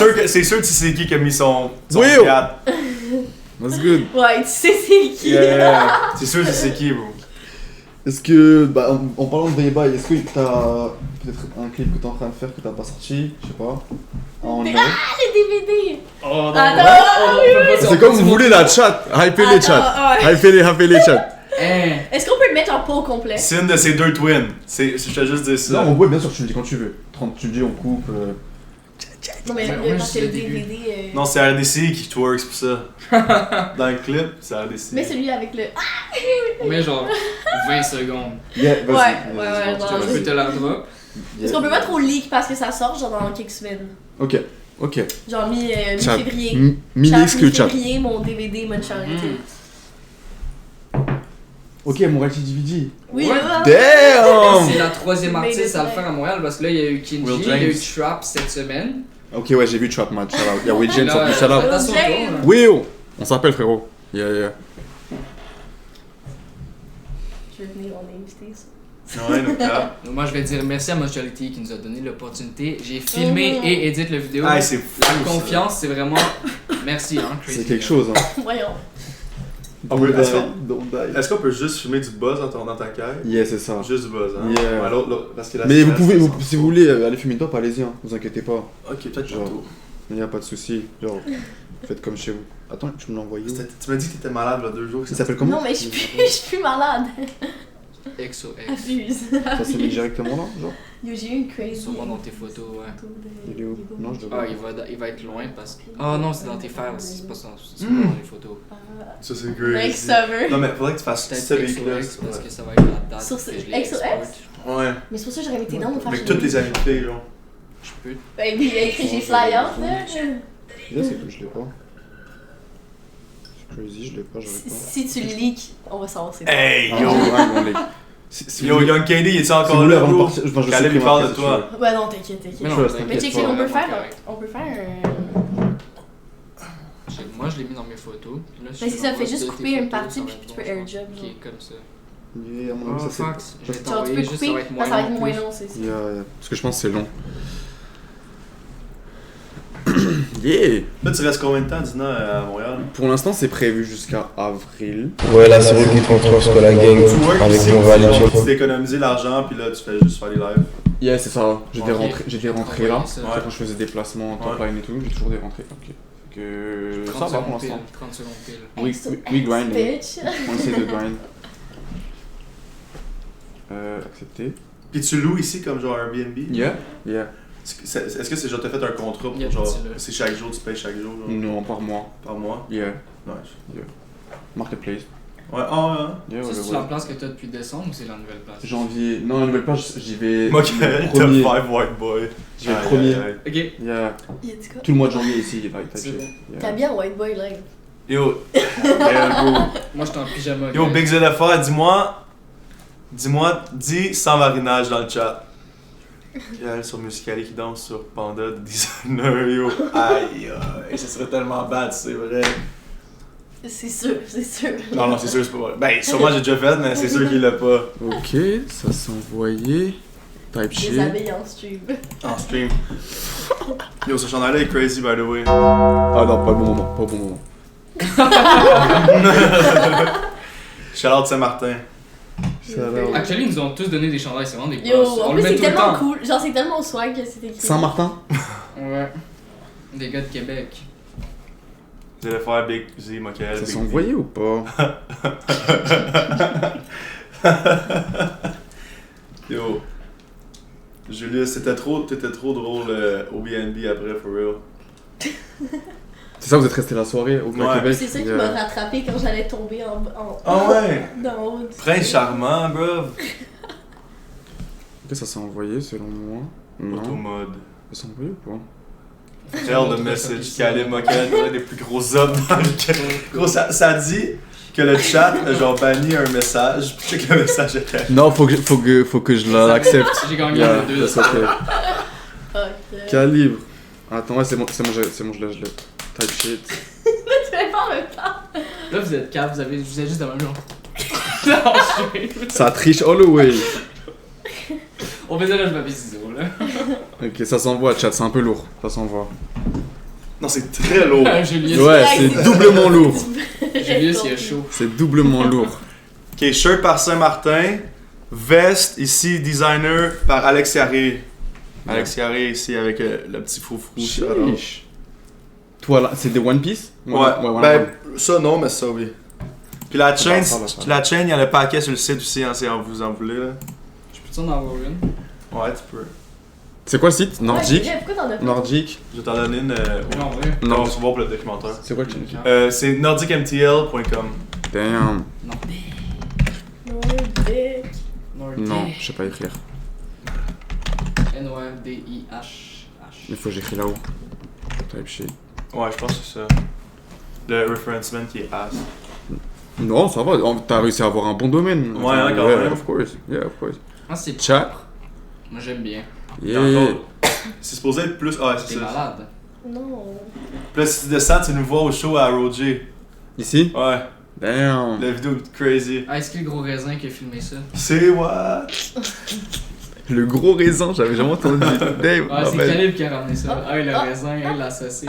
sûr que c'est qui a mis son Oui, 4. That's good. Ouais, tu sais c'est qui. Yeah. C'est sûr que c'est qui, bro. Est-ce que, bah, en parlant de Bye, est-ce que t'as peut-être un clip que t'es en train de faire que t'as pas sorti? Je sais pas. En numéro? Les DVD. Oh non, Attends, on peut pas C'est comme vous voulez la chat. Hypez les chats. Attends, ouais. Hypez les chats. Hein? Est-ce qu'on peut le mettre en pot au complet? C'est une de ces deux twins. Je te juste dire ça. Non, on voit bien sûr, tu me dis quand tu veux. Tu me dis, on coupe. Non, mais Ouais, parce que c'est le le début. DVD. Non, c'est RDC qui twerks pour ça. Dans le clip, c'est RDC. Mais celui avec le. On met genre 20 secondes. Yeah, Ouais, vas-y. ouais, Je genre. peux te la drop. Parce qu'on peut pas trop leak parce que ça sort genre dans quelques semaines. Ok. Genre Chat. mi-février. Mini exclu chat. Mi-février, mon DVD Muncharity. Ok, mon Reality DVD. Oui, Ouais. là. Damn! C'est la troisième Mais artiste à le le- faire à Montréal parce que là il y a eu Kinji, Will il y a eu James. Trap cette semaine. Ok, ouais, j'ai vu Trap Match. Shout out. Il y a Will James Là, en plus. Shout out. à son tour, James. là. Oui, oh. On s'appelle frérot. Yeah. Je vais venir, on est invité ça. Ouais, no cap. Donc, moi je vais dire merci à Mutuality qui nous a donné l'opportunité. J'ai filmé et édité la vidéo. Ah, c'est fou. La ça. confiance, c'est vraiment. Merci, hein, Crazy. C'est quelque chose, hein. Voyons. Est-ce qu'on peut juste filmer du buzz dans ta caille? Yeah, c'est ça. Juste du buzz, hein? Yeah. Ouais, l'autre, parce que la Mais vous pouvez, situation- si vous voulez aller fumer une top, allez-y, hein. Vous inquiétez pas. Ok, peut-être Genre. tantôt. Il n'y a pas de souci. Genre, faites comme chez vous. Attends, tu me l'as envoyé où? Tu m'as dit que t'étais malade là 2 jours. Il s'appelle comment? Non, mais je suis plus malade. XOX. Abuse. Ça s'est mis directement là, genre? Yo, j'ai eu une crazy. Sûrement dans tes photos, ouais. Il est où? Non, je le Ah, vois. il va être loin parce que. Ah non, c'est dans tes files, c'est pas dans Hmm. dans les photos. Ça, c'est Next crazy. server. Non, mais faudrait que tu fasses Peut-être ce véhicule-là. XOX parce que ça va être la date Sur que ce- je l'ai XOX? export. Ouais. Mais c'est pour ça que j'aurais mis tes noms, mon frère. Avec toutes les invités, genre. Je peux. Ben, il a écrit j'ai flyers, là. Là, c'est que je l'ai pas. C'est crazy, je l'ai pas, j'arrive pas. Si tu le leaks, on va savoir c'est Hey, Ah, yo! ouais, bon, les- Si Yo, vous- Young KD, il est si vous encore voulez là, avant de bro? partir, enfin, je Caleb, sais il parle de toi. Ouais, non, t'inquiète. Mais non, Trust, Mais check, pas, on peut vraiment faire correct. Moi, je l'ai mis dans mes photos. Puis là, Mais je c'est ça, t'envoie fais juste tes couper une photos, partie, ça va puis être tu peux bon, airdrop, Ok, genre. comme ça. Yeah, à mon avis, Oh, ça c'est. fax. Je vais Genre, tu t'envoyer peux juste, ça va couper, être ça va être moins moins long. long, c'est ça. Yeah, parce que je pense que c'est long. Yeah! Là, tu restes combien de temps, Dina, à Montréal? Pour l'instant, c'est prévu jusqu'à avril. Ouais, là, c'est vous qui contrôle ce que la gang Tu work avec ici mon ou validé. tu t'économiser l'argent, puis là, tu fais juste faire des lives? Yeah, c'est ça. J'étais Ok. rentré là. Ça. Ouais. Quand je faisais des placements, top line et tout, j'ai toujours des rentrées. Ok. Fait que 30 ça va pour secondes pile, l'instant. 30 secondes pile. We grind. Bitch. On essaie de grind. Accepté. Puis tu loues ici comme genre Airbnb? Yeah. Est-ce que c'est genre t'as fait un contrat Il y a pour genre petit, là. c'est chaque jour tu payes chaque jour genre, Non, par mois. par mois? Yeah. Nice. Marketplace. Ouais, ah ouais. Yeah, Ça, ouais, c'est ouais. la place que t'as depuis décembre ou c'est la nouvelle place? Janvier. Non, la nouvelle page, j'y vais. Moi, le top premier. 5 white boy. J'y vais le premier. Ok. Yeah. Il a dit quoi? Tout le mois de janvier ici, il est like, C'est shit. bon. Yeah. T'as bien White Boy live. Yo, yeah, bro. Moi, j'étais en pyjama. Yo, gars. Big ZFR, dis sans marinage dans le chat. Gaël sur Musicali qui danse sur Panda de designer, yo. Aïe, aïe, ça serait tellement bad, c'est vrai. C'est sûr, c'est sûr. Non, c'est sûr, c'est pas vrai. Ben, sûrement j'ai déjà fait, mais c'est sûr qu'il l'a pas Ok, ça s'est envoyé. Type shit. Déshabillé en stream. en stream. Yo, ce chandail-là est crazy, by the way. Ah non, pas le bon moment. Pas au bon moment. Shout out Saint-Martin. Actually, ils nous ont tous donné des chandails, c'est vraiment des Yo, grosses. en On plus le met c'est tout le tellement temps. cool. Genre c'est tellement swag que c'est écrit. Saint-Martin? Ouais. Des gars de Québec. ZFR, Big Z, Mokel, Ça Big s'est V. envoyé ou pas? Yo. Julius, t'étais trop drôle au BNB après, for real. C'est ça, vous êtes resté la soirée au Ouais. Québec? C'est ça qui Yeah. m'a rattrapé quand j'allais tomber en Ah ouais? dans haut du- Prince charmant, bro. Ok, ça s'est envoyé selon moi. Non. Automode. Ça s'est envoyé ou pas? Tell the message. Caleb Mokel, un des plus gros hommes dans le Gros, ça dit que le chat a genre banni un message, puis que le message est Non, faut que je l'accepte. J'ai gagné Yeah, les deux. that's okay. Ok. Calibre. Attends, ouais, c'est bon, je l'ai. Type shit. Tu fais pas en même temps. Là, vous êtes cap, vous avez juste le même genre. Non, je suis. Ça triche all the way. On faisait là, je m'avais ciseaux, là. Ok, ça s'envoie, chat, c'est un peu lourd. Ça s'envoie. Non, c'est très lourd. Julius, Ouais, c'est doublement lourd. Julius, il est chaud. C'est doublement lourd. Ok, shirt par Saint-Martin. Veste, ici, designer par Alex Yaré. Alex Yaré, ici, avec le petit froufrou. Chiche. Toi là, c'est des One Piece? Ouais, ben, ça non, mais ça oui. Puis Puis la chain, ça, là. il y a le paquet sur le site aussi, hein, si vous en voulez. Là. Je peux-tu en avoir une? Ouais, tu peux. C'est quoi le site? Nordique? Ouais, pourquoi t'en as pas? Nordique? Je vais t'en donner une. Non, vrai. On va se voir pour le documentaire. C'est quoi le channel? C'est nordicmtl.com. Damn. Nordique. Non, je sais pas écrire. NORDIH. Il faut que j'écris là-haut. Type shit. Ouais, je pense que c'est ça. Le referencement qui est ass. Non, ça va. T'as réussi à avoir un bon domaine. Ouais, hein, quand même. Of course. Yeah, of course. Ah, c'est Chat. Moi, j'aime bien. Yeah. C'est supposé être plus. Ah, c'est T'es ça. malade. Non. Puis là, si tu descends, tu nous vois au show à Roger. Ici? Ouais. Damn. La vidéo est crazy. Ah, est-ce que le gros raisin qui a filmé ça? C'est what? Le gros raisin, j'avais jamais entendu. Dave. Ah, c'est ben. Caleb qui a ramené ça. Ah, le raisin, la saucisse.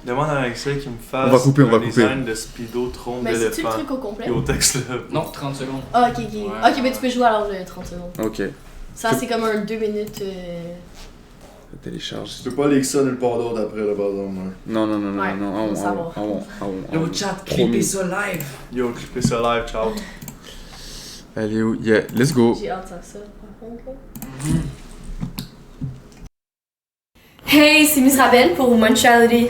Demande à Alexei qu'il me fasse On va couper, on va un couper. design de speedo tronc Mais c'est-tu le d'éléphant. truc au complet? Et au texte là. Non, 30 secondes. Ah, ok, ok. Ouais. Ok, mais tu peux jouer alors le 30 secondes. Ok. Ça, c'est comme un 2 minutes. Ça télécharge. Tu peux pas lire ça nulle part d'autre après, là, par exemple. hein. Non, non, non, non, Ouais, non. faut savoir. Yo, chat, Promis. clippez ça live. Yo, clippez ça live, ciao. Elle est où? Yeah, let's go. J'ai hâte de faire ça, par contre. là. Hey, c'est Miss Rabel pour Montreality.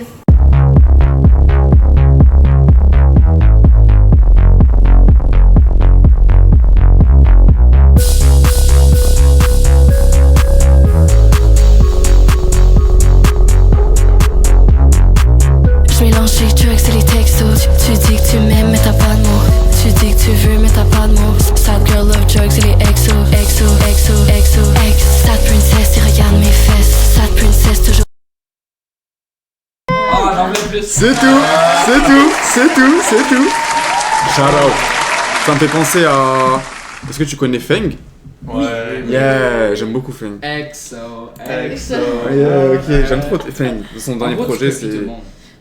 Je mélange les drugs et les textos. Tu dis que tu m'aimes mais t'as pas de mots. Tu dis que tu veux mais t'as pas de mots. Sad girl love drugs et les exo. Exo, exo, exo, ex. Sad princess et regarde mes fesses. Sad princess toujours. Ah, j'en veux plus. C'est tout, c'est tout, c'est tout, c'est tout. Shout out. Ça me fait penser à. Est-ce que tu connais Feng? Ouais. Yeah, j'aime beaucoup Feng. Exo, Exo. Yeah, ok, j'aime trop Feng. Son dernier projet, c'est.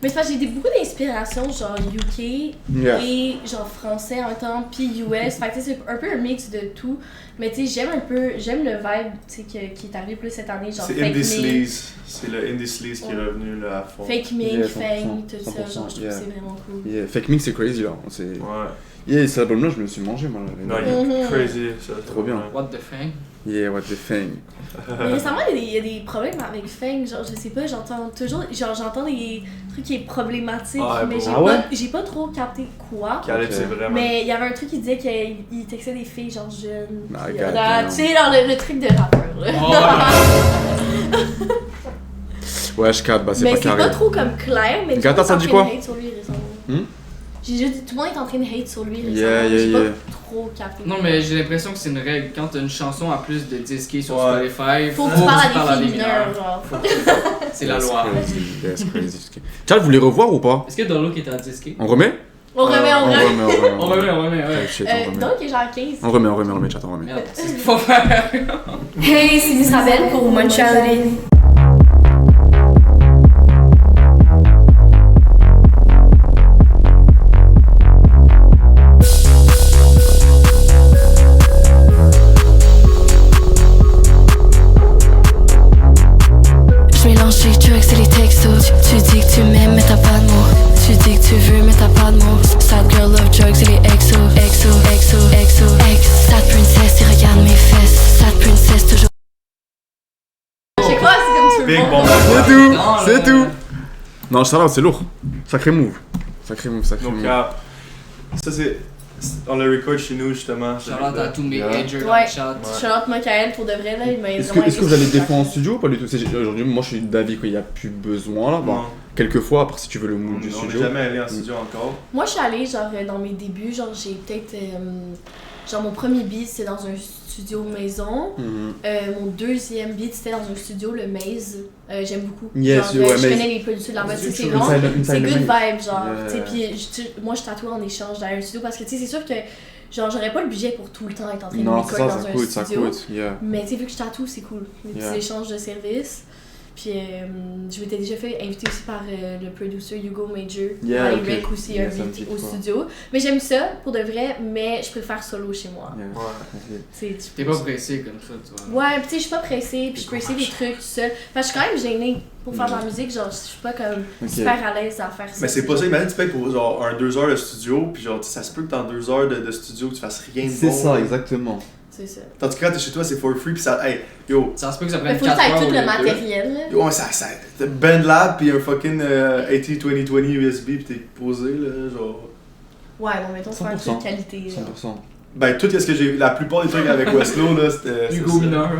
Mais c'est parce que j'ai beaucoup d'inspiration, genre UK Yeah. et genre français en même temps, puis US. Fait que tu sais, c'est un peu un mix de tout. Mais tu sais, j'aime le vibe tu sais, qui est arrivé plus cette année, genre C'est Fake Indie Me, Sleaze. C'est le Indie Sleaze qui est revenu là à fond. Fake Me, Yeah, Fang, 100%, tout ça. Genre, je trouve yeah. que c'est vraiment cool. Yeah, Fake Mix, c'est crazy là. C'est. Ouais. Yeah, cet album-là, je me le suis mangé, moi. Non, il est crazy, ça. Trop bien. What the fuck? Yeah, what the Fang. Mais récemment, il y a des problèmes avec Fang. Genre, je sais pas, j'entends toujours. Genre, j'entends des trucs qui est problématique, Ah, mais bon. j'ai pas trop capté quoi. Caleb, Ok. c'est vraiment. Mais il y avait un truc qui disait qu'il textait des filles, genre jeunes. Ah, puis, God dans- damn. tu sais, genre le truc de rappeur, là. Ouais, je capte, bah c'est Mais pas c'est carré. pas trop comme clair, mais tout le Gata, monde ça est en dit train de quoi? hate sur lui récemment. Hmm? J'ai juste dit, tout le monde est en train de hate sur lui récemment. Yeah, yeah, J'ai yeah. pas trop capté. Non, mais j'ai l'impression que c'est une règle. Quand t'as une chanson à plus de 10K sur Ouais. Spotify, Faut que tu parles à des filles mineures, genre. C'est la Yeah, loi. c'est crazy. Tiens, vous voulez revoir ou pas? Est-ce que Dolo qui était à 10K? On remet? On remet, On remet, ouais. Shit, Donc, il est genre 15. on remet, chat, on remet. Merde, c'est ce qu'il faut faire. Hey, c'est Miss Rabel pour Montreality. Je mélange les drugs et les textos. Tu dis que tu m'aimes mais t'as pas de mots. Tu dis que tu veux mais t'as pas de mots. Sad girl love drugs et les exo. Exo, exo, exo, ex. Sad princess et regarde mes fesses. Sad princess toujours. Je sais pas, c'est comme tu veux. Big le bomb. voir. C'est tout, Non, c'est là. tout. Non, shout out, c'est lourd. Sacré move. Sacré move. Donc, ça c'est. On le record chez nous justement. Shout-out à tous mes Yeah. agers dans Ouais. le chat. Shout-out Michael pour de vrai, là. Il m'a Est-ce vraiment que vous aidé allez sur défendre en ça. studio ou pas du tout? Aujourd'hui, moi je suis d'avis qu'il n'y a plus besoin là. Bon, Non. quelques fois, après si tu veux le mood du On n'est studio. jamais allé en studio encore. Moi, je suis allée, genre, dans mes débuts, genre, j'ai peut-être. Genre, mon premier beat, c'était dans un studio maison. Mhm. Mon deuxième beat, c'était dans un studio, le Maze. J'aime beaucoup. Yes, genre, ouais, je Maze. connais les producers de la mode, tu sais, c'est Inside- long. Inside C'est the good Maze. vibe, genre. Yeah. Tu sais, puis moi, je tatoue en échange dans un studio parce que, tu sais, c'est sûr que, genre, j'aurais pas le budget pour tout le temps être en train de Non, m'écoller c'est ça, dans ça un coûte, ça studio. coûte. Yeah. Mais tu sais, vu que je tatoue, c'est cool. Les petits Yeah. échanges de services. Puis je m'étais déjà fait inviter aussi par le producer Hugo Major. Yeah, Dans ok. les Rec aussi, Yeah, un ça me beat dit au quoi. studio. Mais j'aime ça, pour de vrai, mais je préfère solo chez moi. Yeah. Ouais. T'es pas pressé comme ça, tu vois. Ouais, pis tu sais, je suis pas pressée, puis je peux essayer des trucs tout seul. Parce que je suis quand même gênée pour faire de la musique, genre, je suis pas comme super à l'aise à faire ça. Mais c'est pas ça, imagine tu payes pour genre 2 heures de studio, puis genre ça se peut que dans 2 heures de studio tu fasses rien de bon. C'est ça, là. exactement. C'est ça. Tandis que quand t'es chez toi, c'est for free, puis ça. Hey, yo. Ça se peut que ça Mais prenne faut que 4 heures. t'aies tout au le lieu de matériel, là. Yo, ouais, ça. T'as Ben Lab, puis un fucking 80-20-20 USB, puis t'es posé, là, genre. Ouais, bon, mettons, faire un truc de qualité. là. 100%. Ben, tout ce que j'ai. La plupart des trucs avec Westlo, là, c'était. Hugo Mineur.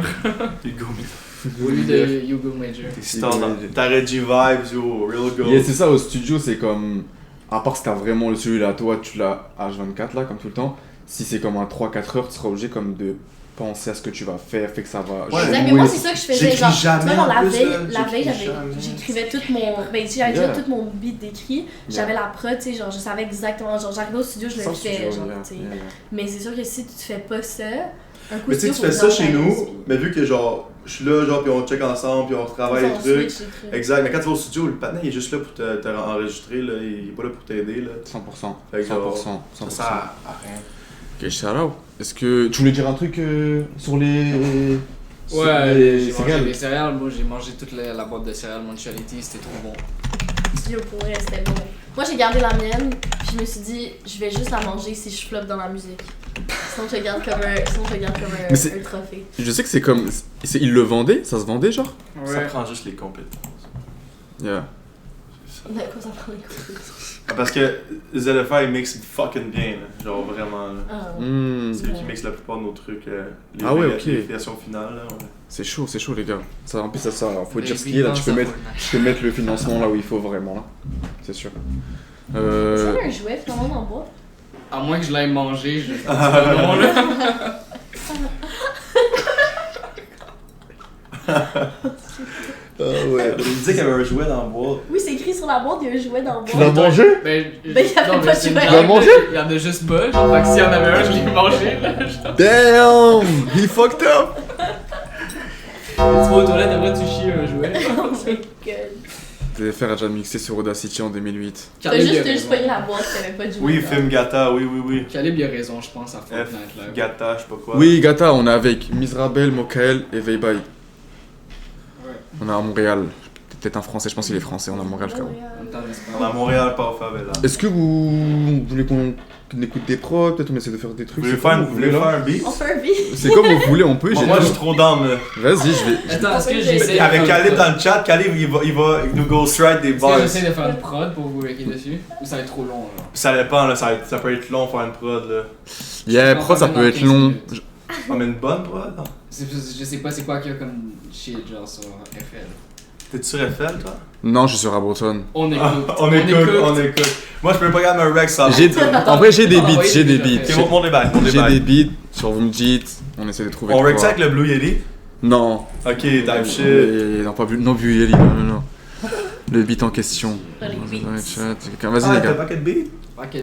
Hugo Mineur. Au lieu de Hugo Major. T'es standard. T'arrêtes G-Vibes, yo, real go. Yeah, c'est ça, au studio, c'est comme. À part si t'as vraiment le celui-là, toi, tu l'as H24 là, comme tout le temps. Si c'est comme un 3-4 heures, tu seras obligé comme de penser à ce que tu vas faire, fait que ça va. Ouais, Exact, mais moi, c'est ça que je faisais. J'écris Genre, jamais, tu vois, genre, la en plus, veille, là, j'écris jamais. j'écrivais tout mon. Ben, j'avais Yeah. déjà tout mon beat d'écrit. J'avais la prod, tu sais, genre, je savais exactement. Genre, j'arrivais au studio, je le Sans fais, studio, genre, yeah, tu sais. yeah, yeah. Mais c'est sûr que si tu fais pas ça, un coup Mais tu sais, studio, tu faut fais ça vraiment chez nous, t'amuser. mais vu que genre, je suis là, genre, puis on check ensemble, puis on travaille les On trucs. switch les trucs. Exact, mais quand tu vas au studio, le patin il est juste là pour te enregistrer, là, il est pas là pour t'aider, là. 100%. Fait que genre, 100%. Ça sert à rien. Ok, shout-out. Est-ce que tu voulais dire un truc sur les. sur Ouais, les j'ai mangé céréales des céréales. Moi, j'ai mangé toute la boîte de céréales Mutuality. C'était trop bon. Yo, pour vrai, c'était bon. Moi, j'ai gardé la mienne, puis je me suis dit, je vais juste la manger si je floppe dans la musique. Sinon, je le garde comme Mais c'est- un trophée. Je sais que c'est comme. Ils le vendaient. Ça se vendait, genre. Ça prend juste les compétences. Yeah. Mais quoi, ça prend les coups? Ah, parce que ZFI il mixe fucking bien, là. Genre vraiment. Là. Ah, ouais. Hmm. C'est lui qui mixe la plupart de nos trucs. Les Ah ouais, ok. Les versions finales, là. Ouais. C'est chaud, les gars. Ça, en plus, ça, faut Les dire ce qu'il y a là. Tu peux beatbox, mettre, tu peux mettre le financement là où il faut vraiment, là. C'est sûr. C'est un jouet, finalement, en bois. À moins que je l'aille manger, je dis pas non, là. Ah ouais. Il disait qu'il y avait un jouet dans le bois. Oui, c'est écrit sur la boîte, il y a un jouet dans le bois. Tu l'as mangé? Ben, Ben, y avait non, mais pas de c'est une jouet. blague, Tu l'as mangé? là. Il y en a juste pas. Genre, fait que s'il y en avait un, je l'ai mangé, là. genre. Damn! He fucked up! Tu vas aux toilettes, après tu chies un jouet. Oh my god. Je devais faire un jam mixé sur Audacity en 2008. T'as Caleb, il a juste raison. pogné la boîte, qu'il y avait pas de jouet. Oui, dedans. film Gata, oui. Caleb, il a raison, je pense, à F, Fortnite, là. Gata, je sais pas quoi. Oui, Gata, on est avec Misrabel, Mokael et Veibai. Ouais. On est à Montréal. Peut-être un français, je pense qu'il est français, on est à Montréal, frérot. On t'en laisse On est à pas. Montréal, pas au favela. Est-ce que vous voulez qu'on écoute des prods? Peut-être on essaie de faire des Vous trucs. voulez C'est faire comme vous voulez, là. un beat? On fait un beat. C'est comme vous voulez, on peut. Bon, j'ai moi, tout- je suis trop down, là. Vas-y, je vais. Attends, est-ce que Il j'essaie de Avec faire Khalid une dans prod? le chat, Khalid, il va nous ghostwrite des Est-ce que bars. j'essaie de faire une prod pour vous liker dessus? Ou ça va être trop long, là? Ça dépend, là, ça peut être long faire une prod, là. Yeah, Je prod, ça pense peut dans être 15 long. minutes. Ah, mais une bonne prod, non? Je sais pas c'est quoi qu'il y a comme shit, genre sur FL. T'es-tu sur FL, toi? Non, je suis sur Ableton. On écoute. On écoute. Moi, je peux pas garder un rec sans. J'ai- En vrai, j'ai des Ah, beats, oui, j'ai des déjà beats. fait. Ok, monte les bails, monte les J'ai des bails. beats, sur vous me dites, on essaie de trouver. On quoi. rec ça avec le Blue Yeti? Non. Ok, type shit. Non, pas non, vu Yeli, non. Le beat en question. Dans les beats. Dans le chat. Vas-y, Ah, les t'as gars. pas que de beat? Ok.